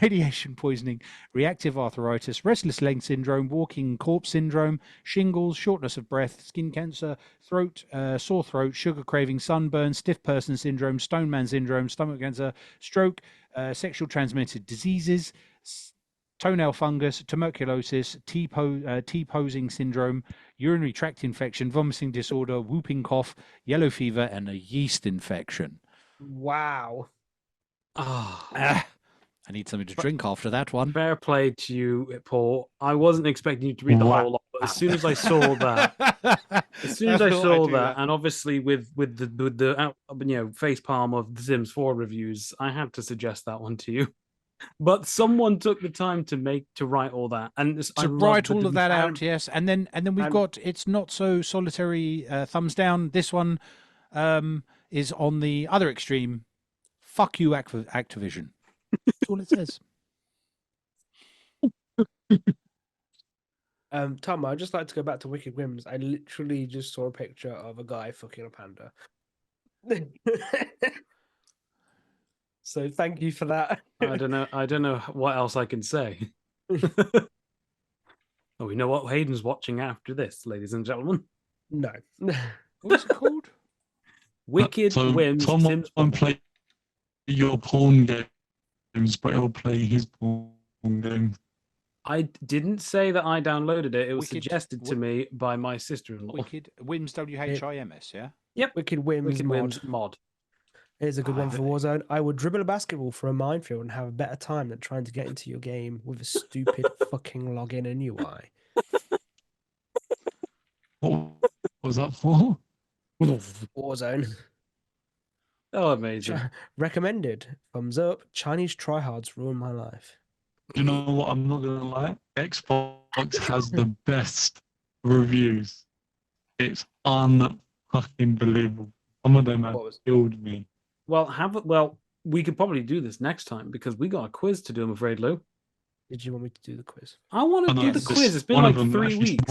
radiation poisoning, reactive arthritis, restless leg syndrome, walking corpse syndrome, shingles, shortness of breath, skin cancer, throat, sore throat, sugar craving, sunburn, stiff person syndrome, stone man syndrome, stomach cancer, stroke, sexual transmitted diseases, toenail fungus, tuberculosis, T-posing syndrome, urinary tract infection, vomiting disorder, whooping cough, yellow fever, and a yeast infection. Wow. Ah, I need something to drink after that one. fair play to you, Paul. I wasn't expecting you to read the whole lot, but as soon as I saw that, and obviously with the face palm of the Sims 4 reviews, I had to suggest that one to you. But someone took the time to write all that, and to write all of that out, yes. And then we've got It's Not So Solitary, thumbs down. This one is on the other extreme. Fuck you, Activision. That's all it says. Tom, I'd just like to go back to Wicked Whims. I literally just saw a picture of a guy fucking a panda. So thank you for that. I don't know what else I can say. Oh, we know what Hayden's watching after this, ladies and gentlemen. No. What's it called? Wicked Whims. Tom won't play your porn games, but he'll play his porn games. I didn't say that I downloaded it. It was Wicked suggested to me by my sister-in-law. Wicked Whims, WHIMS, yeah? Yep. Wicked Whims mod. Here's a good one for Warzone. I would dribble a basketball for a minefield and have a better time than trying to get into your game with a stupid fucking login and UI. What was that for? Warzone. Oh, amazing. Recommended. Thumbs up. Chinese tryhards ruin my life. You know what? I'm not gonna lie. Xbox has the best reviews. It's unfucking believable. Some of them have killed me. Well, we could probably do this next time because we got a quiz to do, I'm afraid, Lou. Did you want me to do the quiz? I want to do the quiz. It's been like 3 weeks.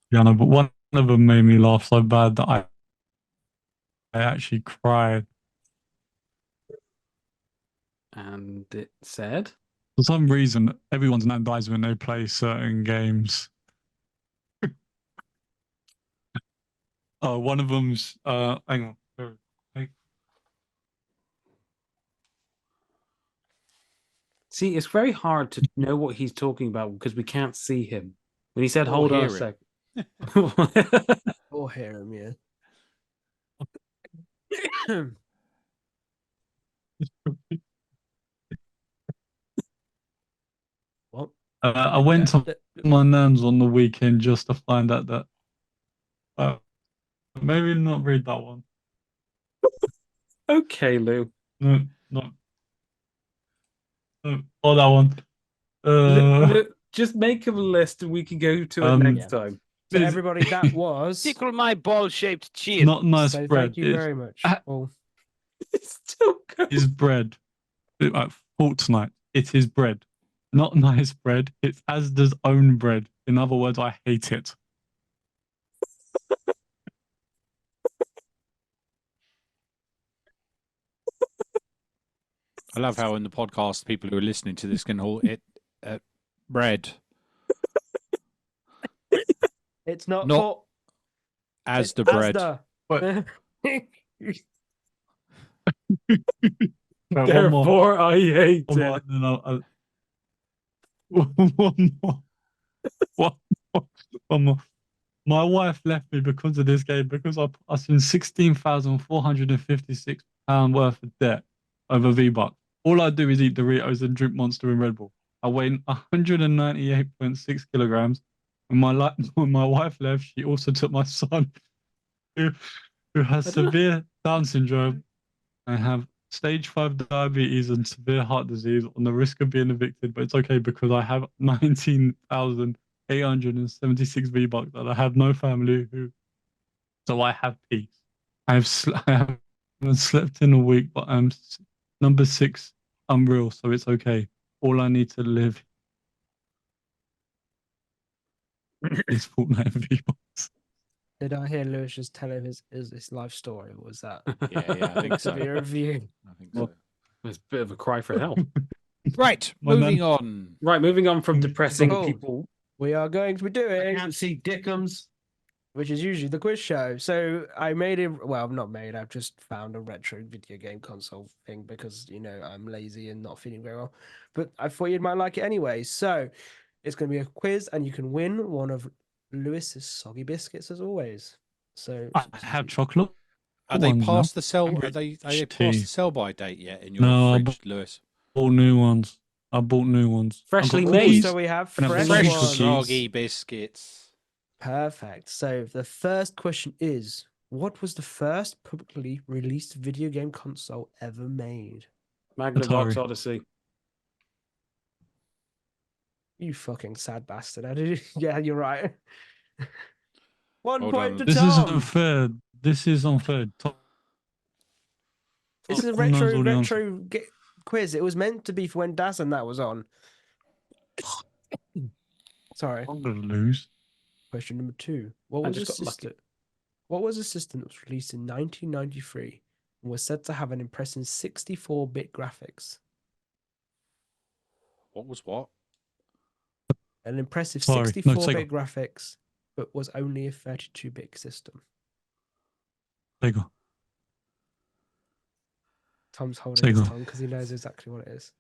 Yeah, no, but one of them made me laugh so bad that I actually cried. And it said? For some reason, everyone's now dies when they play certain games. Oh, one of them's hang on. See, it's very hard to know what he's talking about because we can't see him. When he said, Or "Hold on a hear sec," Or hear him, yeah. What? I went to my nan's on the weekend just to find out that. Maybe not read that one. okay, Lou. No, not. No, oh, that one. Just make him a list and we can go to it next time. So everybody, that was Tickle my ball-shaped chin. Not nice so bread. thank you very much. Well, It's still good. It's bread. Fortnite. It is bread. Not nice bread. It's Asda's own bread. In other words, I hate it. I love how in the podcast, people who are listening to this can call it bread. it's not Not for as the it's bread. Asda. But- Therefore, I hate One it. more, then one more. One more. My wife left me because of this game because I spent £16,456 worth of debt over V-Bucks. All I do is eat Doritos and drink Monster and Red Bull. I weigh 198.6 kilograms. When my wife left, she also took my son, who has severe Down syndrome and have stage 5 diabetes and severe heart disease on the risk of being evicted. But it's okay because I have 19,876 V-Bucks and I have no family so I have peace. I haven't slept in a week, but I'm number 6 unreal, so it's okay. All I need to live is Fortnite V-Bucks. Did I hear Lewis just tell him his life story? Or was that Yeah, I think to be a so. review? I think Well, so. It's a bit of a cry for help. Right, My moving nan- on. Right, moving on from depressing Cool. people. We are going to be doing, see Dickums. which is usually the quiz show. So I made it. Well, I've not made. I've just found a retro video game console thing because I'm lazy and not feeling very well. But I thought you might like it anyway. So it's going to be a quiz, and you can win one of Lewis's soggy biscuits as always. So I have chocolate. Are they ones now. past the sell? I'm Are they rich past tea. the sell-by date yet in your No, I fridge, Lewis? bought new ones. I bought new ones. Freshly I got made. cookies. So we have And I've fresh, got Fresh cookies. ones. soggy biscuits. Perfect. So the first question is, what was the first publicly released video game console ever made? Magnavox Atari. Odyssey. You fucking sad bastard. How did you... Yeah, you're right. One Hold point on. to This Tom. isn't fair. This is unfair. This is a Tom knows all the retro quiz. It was meant to be for when Daz and that was on. Sorry. I'm gonna lose. Question number 2. What I was just got lucky. assistant? What was a system that was released in 1993 and was said to have an impressive 64-bit graphics? What was what? An impressive Sorry, no, 64-bit graphics, but was only a 32-bit system. Sega. Tom's holding his Sega. tongue because he knows exactly what it is.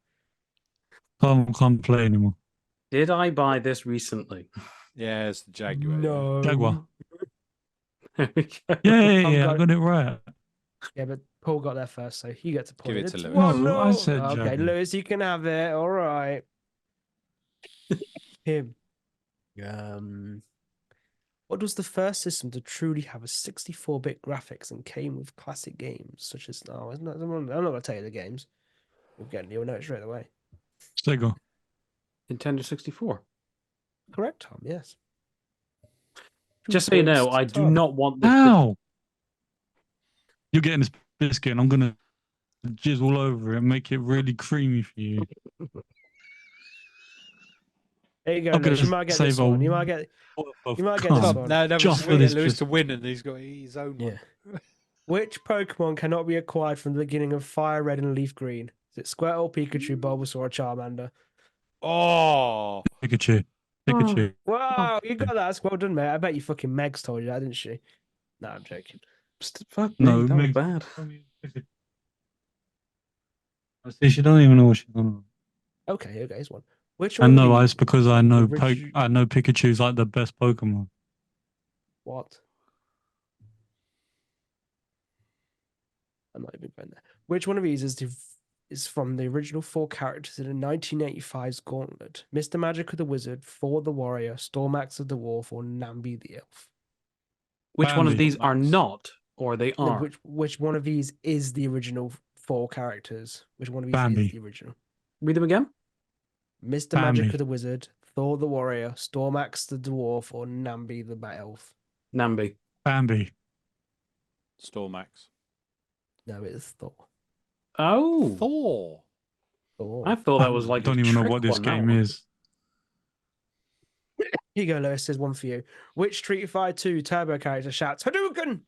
Can't play anymore. Did I buy this recently? Yeah, it's the Jaguar. No. Jaguar. There we go. Yeah, I got it right. Yeah, but Paul got there first, so he gets a point. Give it to It's Lewis. 1-0. No, I said Okay, Jaguar. Lewis, you can have it. All right. Him. What was the first system to truly have a 64-bit graphics and came with classic games such as... No, I'm not going to tell you the games. You'll know it straight away. Sega. Nintendo 64. Correct, Tom, yes. Just so you know, I do not want this. Ow! You're getting this biscuit and I'm gonna jizz all over it and make it really creamy for you. There you go, I'm Lewis. You gonna might get save this a one. You might get of you might get this cum one. No, just just for this. Lewis Just, to win, and he's got his own one. Yeah. Which Pokemon cannot be acquired from the beginning of Fire Red and Leaf Green? Is it Squirtle, Pikachu, Bulbasaur, or Charmander? Oh, Pikachu. Pikachu. Wow, you got that. That's well done, mate. I bet you fucking Megs told you that, didn't she? No, I'm joking. Fuck me, No, that was Meg. bad. I see. She don't even know what she's on. Okay, here's one. Which I one of know. these It's because I is the know. origi- I know Pikachu's like the best Pokemon. What? I'm not even going there. Which one of these is from the original 4 characters in the 1985's Gauntlet? Mr. Magic of the Wizard, Thor the Warrior, Stormax of the Dwarf, or Nambi the Elf? Which one of Bambi. these are Max. not, or they No, are? which one of these is the original 4 characters? Which one of these is Bambi. the original? Read them again. Mr. Magic Bambi. of the Wizard, Thor the Warrior, Stormax the Dwarf, or Nambi the Elf? Nambi. Bambi. Stormax. No, it is Thor. Oh, Thor. Thor. I thought that was like I don't a even know trick what this one, that game one. is. Here you go, Lewis. There's one for you. Which Street Fighter 2 Turbo character shouts Hadouken?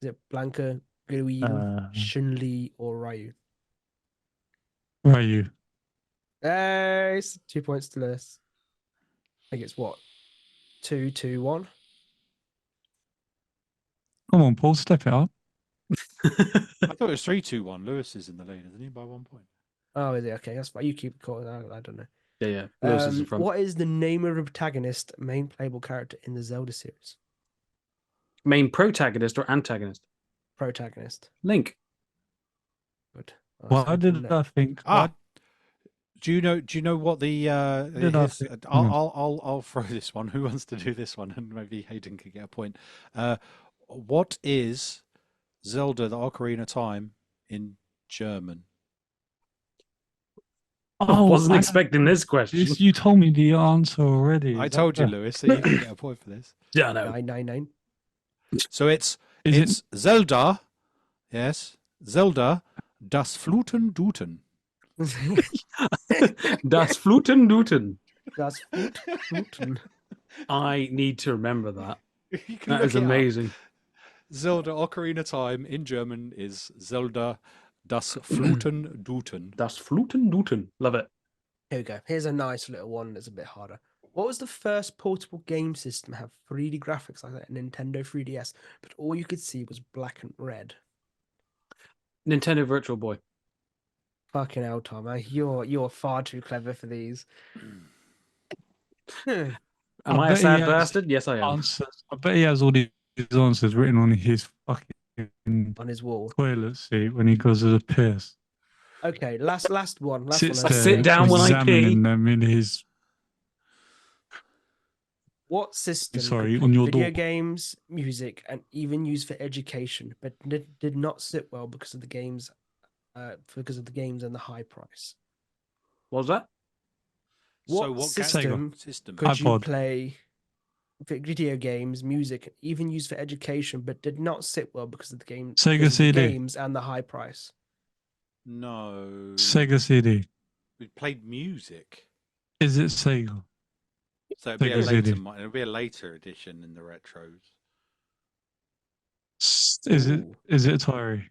Is it Blanca, Guile, Chun-Li, or Ryu? Where are you? It's 2 points to Lewis. I think it's what? 2-2-1. Come on, Paul, step it up. I thought it was 3-2-1. Lewis is in the lead, isn't he, by 1 point? Oh, is it? Okay, that's fine. You keep it call. I don't know. Yeah. Lewis is in front. What is the name of the protagonist, main playable character in the Zelda series? Main protagonist or antagonist? Protagonist. Link. Good. Why did I think? Do you know what the Did I here's- think- I'll throw this one. Who wants to do this one? And maybe Hayden could get a point. What is Zelda the Ocarina of Time in German? I wasn't expecting this question. You told me the answer already. I Is that told you, fair? Lewis, that you can get a point for this. Yeah, no. 999. So it's Is Zelda, yes, Zelda, das Fluten Duten. Das Fluten Duten. That's Fluten. I need to remember that. You can That look is it up. amazing. Zelda Ocarina of Time in German is Zelda das Fluten Duten. Das Fluten Duten. Love it. Here we go. Here's a nice little one that's a bit harder. What was the first portable game system to have 3D graphics like that? Nintendo 3DS, but all you could see was black and red. Nintendo Virtual Boy. Fucking hell, Tom. You're far too clever for these. Am I I a bet he sad has bastard? Yes, I am. Answers. I bet he has all these answers written on his fucking On his wall. toilet seat when he goes to the piss. Okay, last one. Sits one. there sit down when I examining pee. them in his. What system Sorry, could on play your video door. games, music, and even used for education, but did not sit well because of the games, and the high price? What was that? So What what system system? could you iPod. play video games, music, even used for education, but did not sit well because of the Sega because of the CD. games and the high price? No. Sega CD. We played music. Is it Sega? So it'll be a Sega later CD. it'll be a later edition in the retros. Is it? Ooh. Is it Atari?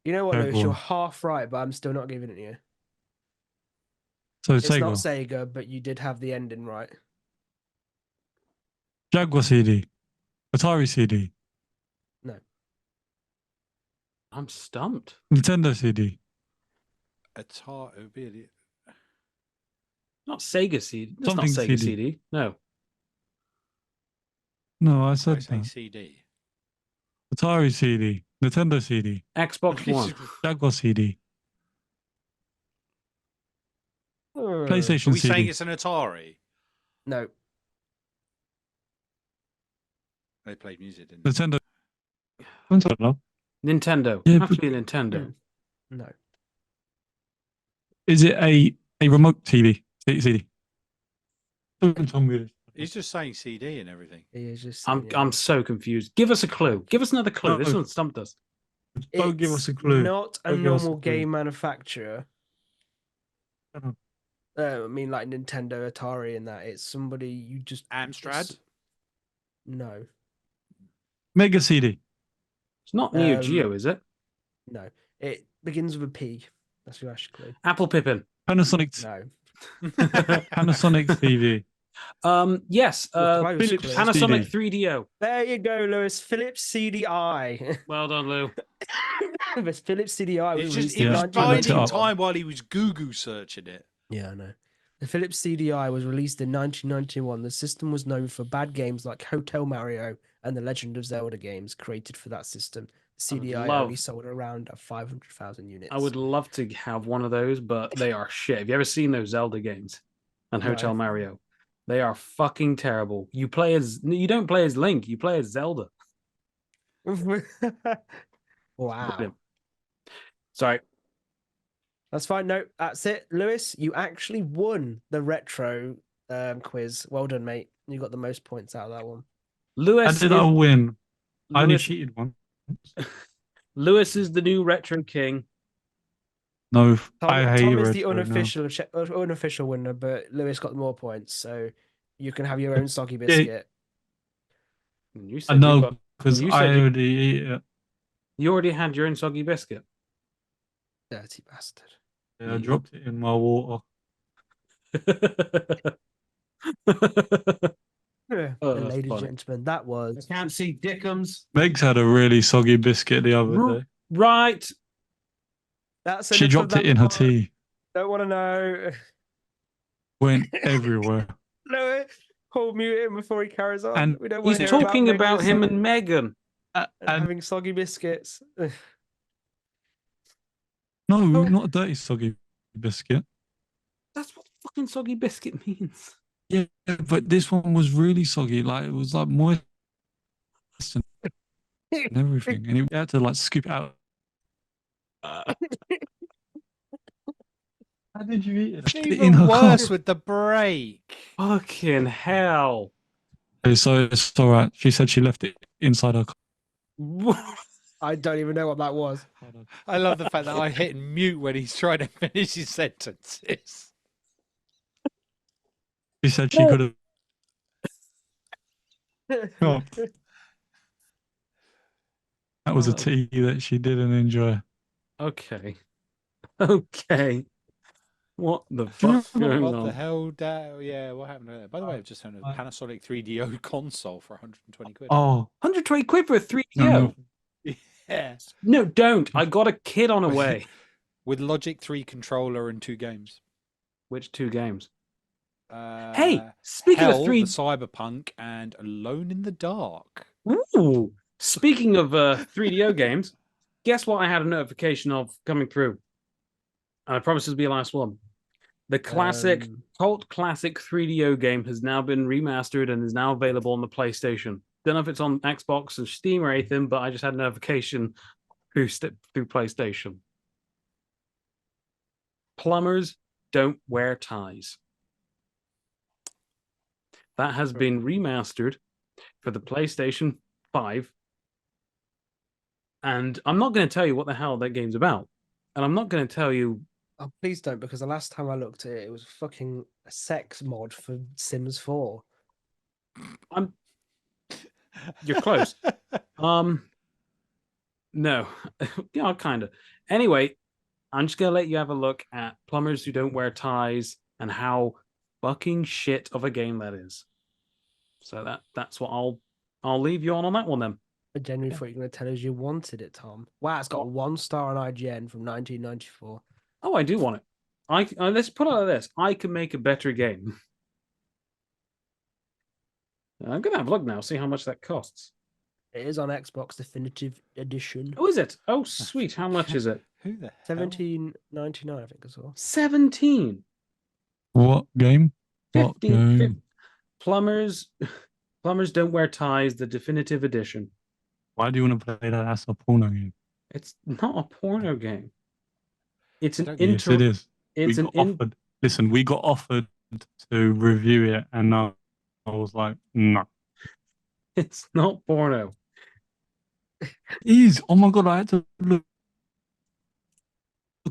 You know what, Yeah, Lewis? go You're on. half right, but I'm still not giving it to you. So It's Sega. not Sega, but you did have the ending right. Jaguar CD. Atari CD. I'm stumped. Nintendo CD. Atari it would be Not Sega CD. That's not Something Sega CD. CD. No. No, I I said say that. CD. Atari CD. Nintendo CD. Xbox One. Jaguar CD. Are PlayStation we saying CD. it's an Atari? No. They played music, didn't they? Nintendo. I don't know. Nintendo. Yeah, Have to but- be a Nintendo. No. Is it a remote TV? CD. Don't tell me this. He's just saying CD and everything. He is just I'm so confused. Give us a clue. Give us another clue. This No. one stumped us. Don't give us It's a clue. Not a Don't give us a normal clue. game manufacturer. Shut up. I mean, like Nintendo, Atari, and that. It's somebody you just Amstrad? no, Mega CD. It's not Neo Um, Geo, is it? no. It begins with a P. That's your actual clue. Apple Pippin. Panasonic. No. Panasonic TV. Yes. You're close, Philips Chris. Panasonic CD. 3DO. There you go, Lewis. Philips CDI. Well done, Lou. This Philips CDI was It's just released he in was I looked it finding up. time while he was Google searching it. Yeah, I know. The Philips CDI was released in 1991. The system was known for bad games like Hotel Mario and the Legend of Zelda games created for that system. The I would CDI love- only sold around 500,000 units. I would love to have one of those, but they are shit. Have you ever seen those Zelda games and Hotel No. Mario? They are fucking terrible. You don't play as Link, you play as Zelda. Wow. Brilliant. Sorry. That's fine. No, that's it. Lewis, you actually won the retro quiz. Well done, mate. You got the most points out of that one. Lewis How did I win? I only Lewis, cheated one. Lewis is the new retro king. No, Tom, I hate Tom is the retro now. unofficial winner, but Lewis got more points, so you can have your own soggy Yeah. biscuit. You I said you know, got, because you I said you- already eat it. you already had your own soggy biscuit. Dirty bastard. Yeah, I dropped it in my water. Yeah, Oh, and that's ladies and funny. gentlemen, that was can't see Dickums. Meg's had a really soggy biscuit the other day. Right. that's She enough of dropped that it in her one. tea. Don't want to know. Went everywhere. No, Paul, mute him before he carries on. And we don't want He's to hear talking about Megan's him and Megan. and And having soggy biscuits. no, not a dirty soggy biscuit. That's what fucking soggy biscuit means. Yeah, but this one was really soggy. Like it was like moist and everything, and he had to like scoop it out. How did you eat it? Put it in Even her worse cup. with the break. Fucking hell. Okay, so it's all right. She said she left it inside her cup. I don't even know what that was. I love the fact that I hit mute when he's trying to finish his sentences. She said she could have. Oh, that was a tea that she didn't enjoy. Okay. Okay. What the Do you fuck's going What on? the hell? Yeah, what happened to that? By the way, I've just found a Panasonic 3DO console for 120 quid. Oh, 120 quid for a 3DO? no. Yeah. No, don't. I got a kid on a way. With Logic 3 controller and 2 games. Which 2 games? Hey, speaking Hell, of 3... the Cyberpunk, and Alone in the Dark. Ooh. Speaking of 3DO games, guess what I had a notification of coming through? And I promise this will be the last one. The classic, cult classic 3DO game has now been remastered and is now available on the PlayStation. Don't know if it's on Xbox or Steam or anything, but I just had a notification through PlayStation. Plumbers don't wear ties. That has been remastered for the PlayStation 5. And I'm not going to tell you what the hell that game's about. And I'm not going to tell you... Oh, please don't, because the last time I looked at it, it was fucking a sex mod for Sims 4. You're close. No. Yeah, kind of. Anyway, I'm just going to let you have a look at Plumbers Who Don't Wear Ties and how fucking shit of a game that is. So that's what I'll leave you on that one then. I genuinely thought you were going to tell us you wanted it, Tom. Wow, it's got 1 star on IGN from 1994. Oh, I do want it. Let's put it like this. I can make a better game. I'm going to have a look now, see how much that costs. It is on Xbox Definitive Edition. Oh, is it? Oh, sweet. How much is it? Who the hell? $17.99, I think, as well. 17. What game? What 15. game? Plumbers Don't Wear Ties, the Definitive Edition. Why do you want to play that? That's a porno game. It's not a porno game. It's an Yes, it is. It's offered. Listen, we got offered to review it, and I was like, no. It's not porno. It is. Oh my god, I had to look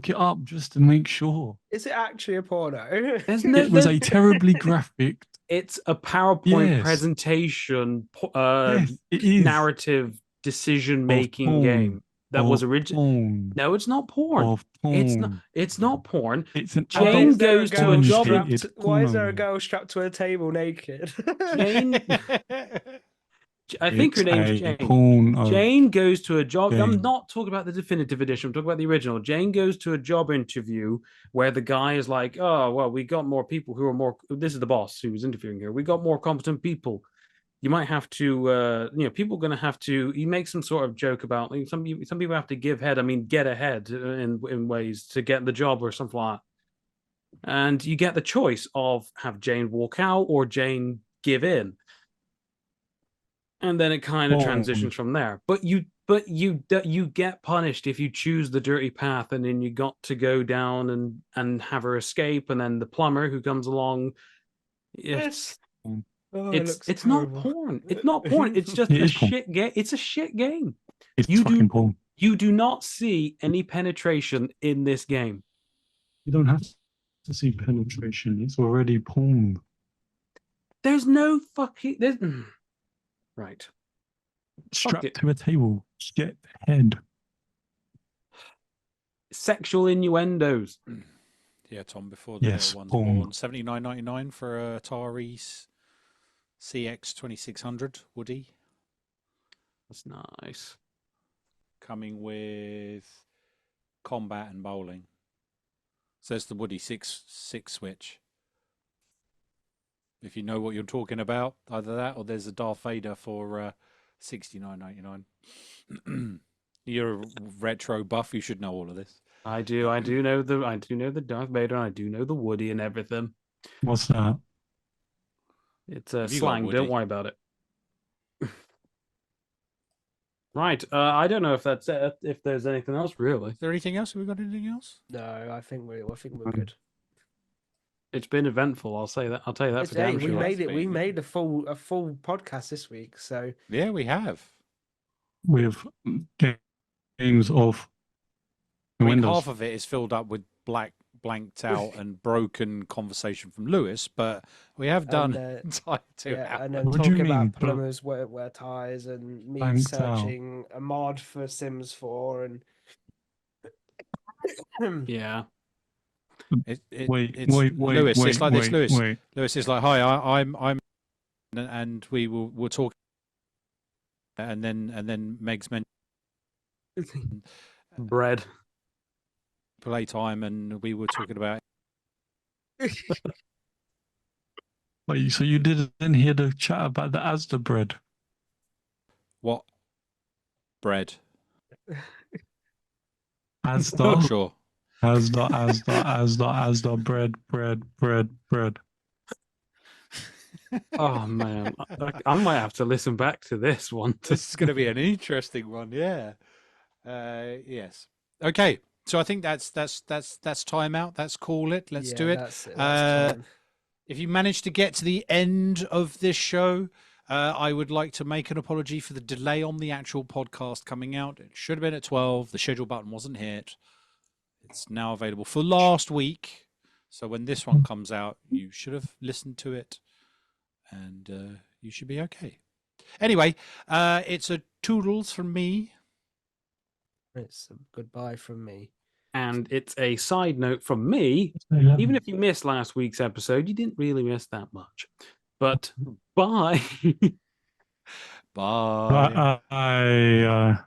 it up just to make sure. Is it actually a porno? It was a terribly graphic. It's a PowerPoint Yes. presentation, Yes, it is. narrative decision-making porn. game. that was Of original. porn. No, it's not porn. Of It's not. porn. It's not porn. It's an Jane Is there goes to a job. demonstrated Why is there a porno. girl strapped to a table naked? Jane. I think her It's name's a Jane. porno Jane goes to a job. I'm game. not talking about the definitive edition. I'm talking about the original. Jane goes to a job interview where the guy is like, "Oh, well, we got more people who are more." This is the boss who was interviewing her. We got more competent people. You might have to, people are going to have to. He makes some sort of joke about some people have to give head. I mean, get ahead in ways to get the job or something like that. And you get the choice of have Jane walk out or Jane give in. And then it kind of transitions from there. But you get punished if you choose the dirty path, and then you got to go down and have her escape, and then the plumber who comes along. It's it's not porn. It's not porn. It's just a shit game. It's a shit game. It's fucking porn. You do not see any penetration in this game. You don't have to see penetration. It's already porn. There's no fucking. Right. Strapped to a table. Get head. Sexual innuendos. Yeah, Tom, before the Yes, one's porn. born. $79.99 for a Atari CX 2600 Woody. That's nice. Coming with combat and bowling. So it's the Woody 6 switch. If you know what you're talking about, either that or there's a Darth Vader for $69.99. You're a retro buff. You should know all of this. I do know the Darth Vader, and I do know the Woody and everything. What's that? It's Have you got slang. Woody? Don't worry about it. Right. I don't know if that's if there's anything else really. Is there anything else? Have we got anything else? No, I think we're good. It's been eventful. I'll say that. I'll tell you that for damn We sure. made it. We Been. made a full podcast this week. So Yeah, we have. With games of I mean, Windows. half of it is filled up with blanked out and broken conversation from Lewis, but we have done entire 2 hours. and then What do you talking mean, about plumbers wear ties, and me Blanked out? searching a mod for Sims 4, and Yeah. It's Wait, Lewis. It's like this, Lewis. Wait. Lewis is like, "Hi, I'm," and we'll talk, and then Meg's mentioned Bread. playtime, and we were talking about. Wait, so you didn't hear the chat about the Asda bread? What? Bread. Asda? Sure. Asda, bread. Oh man, I might have to listen back to this one. This is going to be an interesting one. Yeah. Yes. Okay. So I think that's time out. Let's call it. Let's do it. That's time. If you manage to get to the end of this show, I would like to make an apology for the delay on the actual podcast coming out. It should have been at 12. The schedule button wasn't hit. It's now available for last week. So when this one comes out, you should have listened to it, and you should be okay. Anyway, it's a toodles from me. It's a goodbye from me. And it's a side note from me. Even if you missed last week's episode, you didn't really miss that much. But bye. Bye. I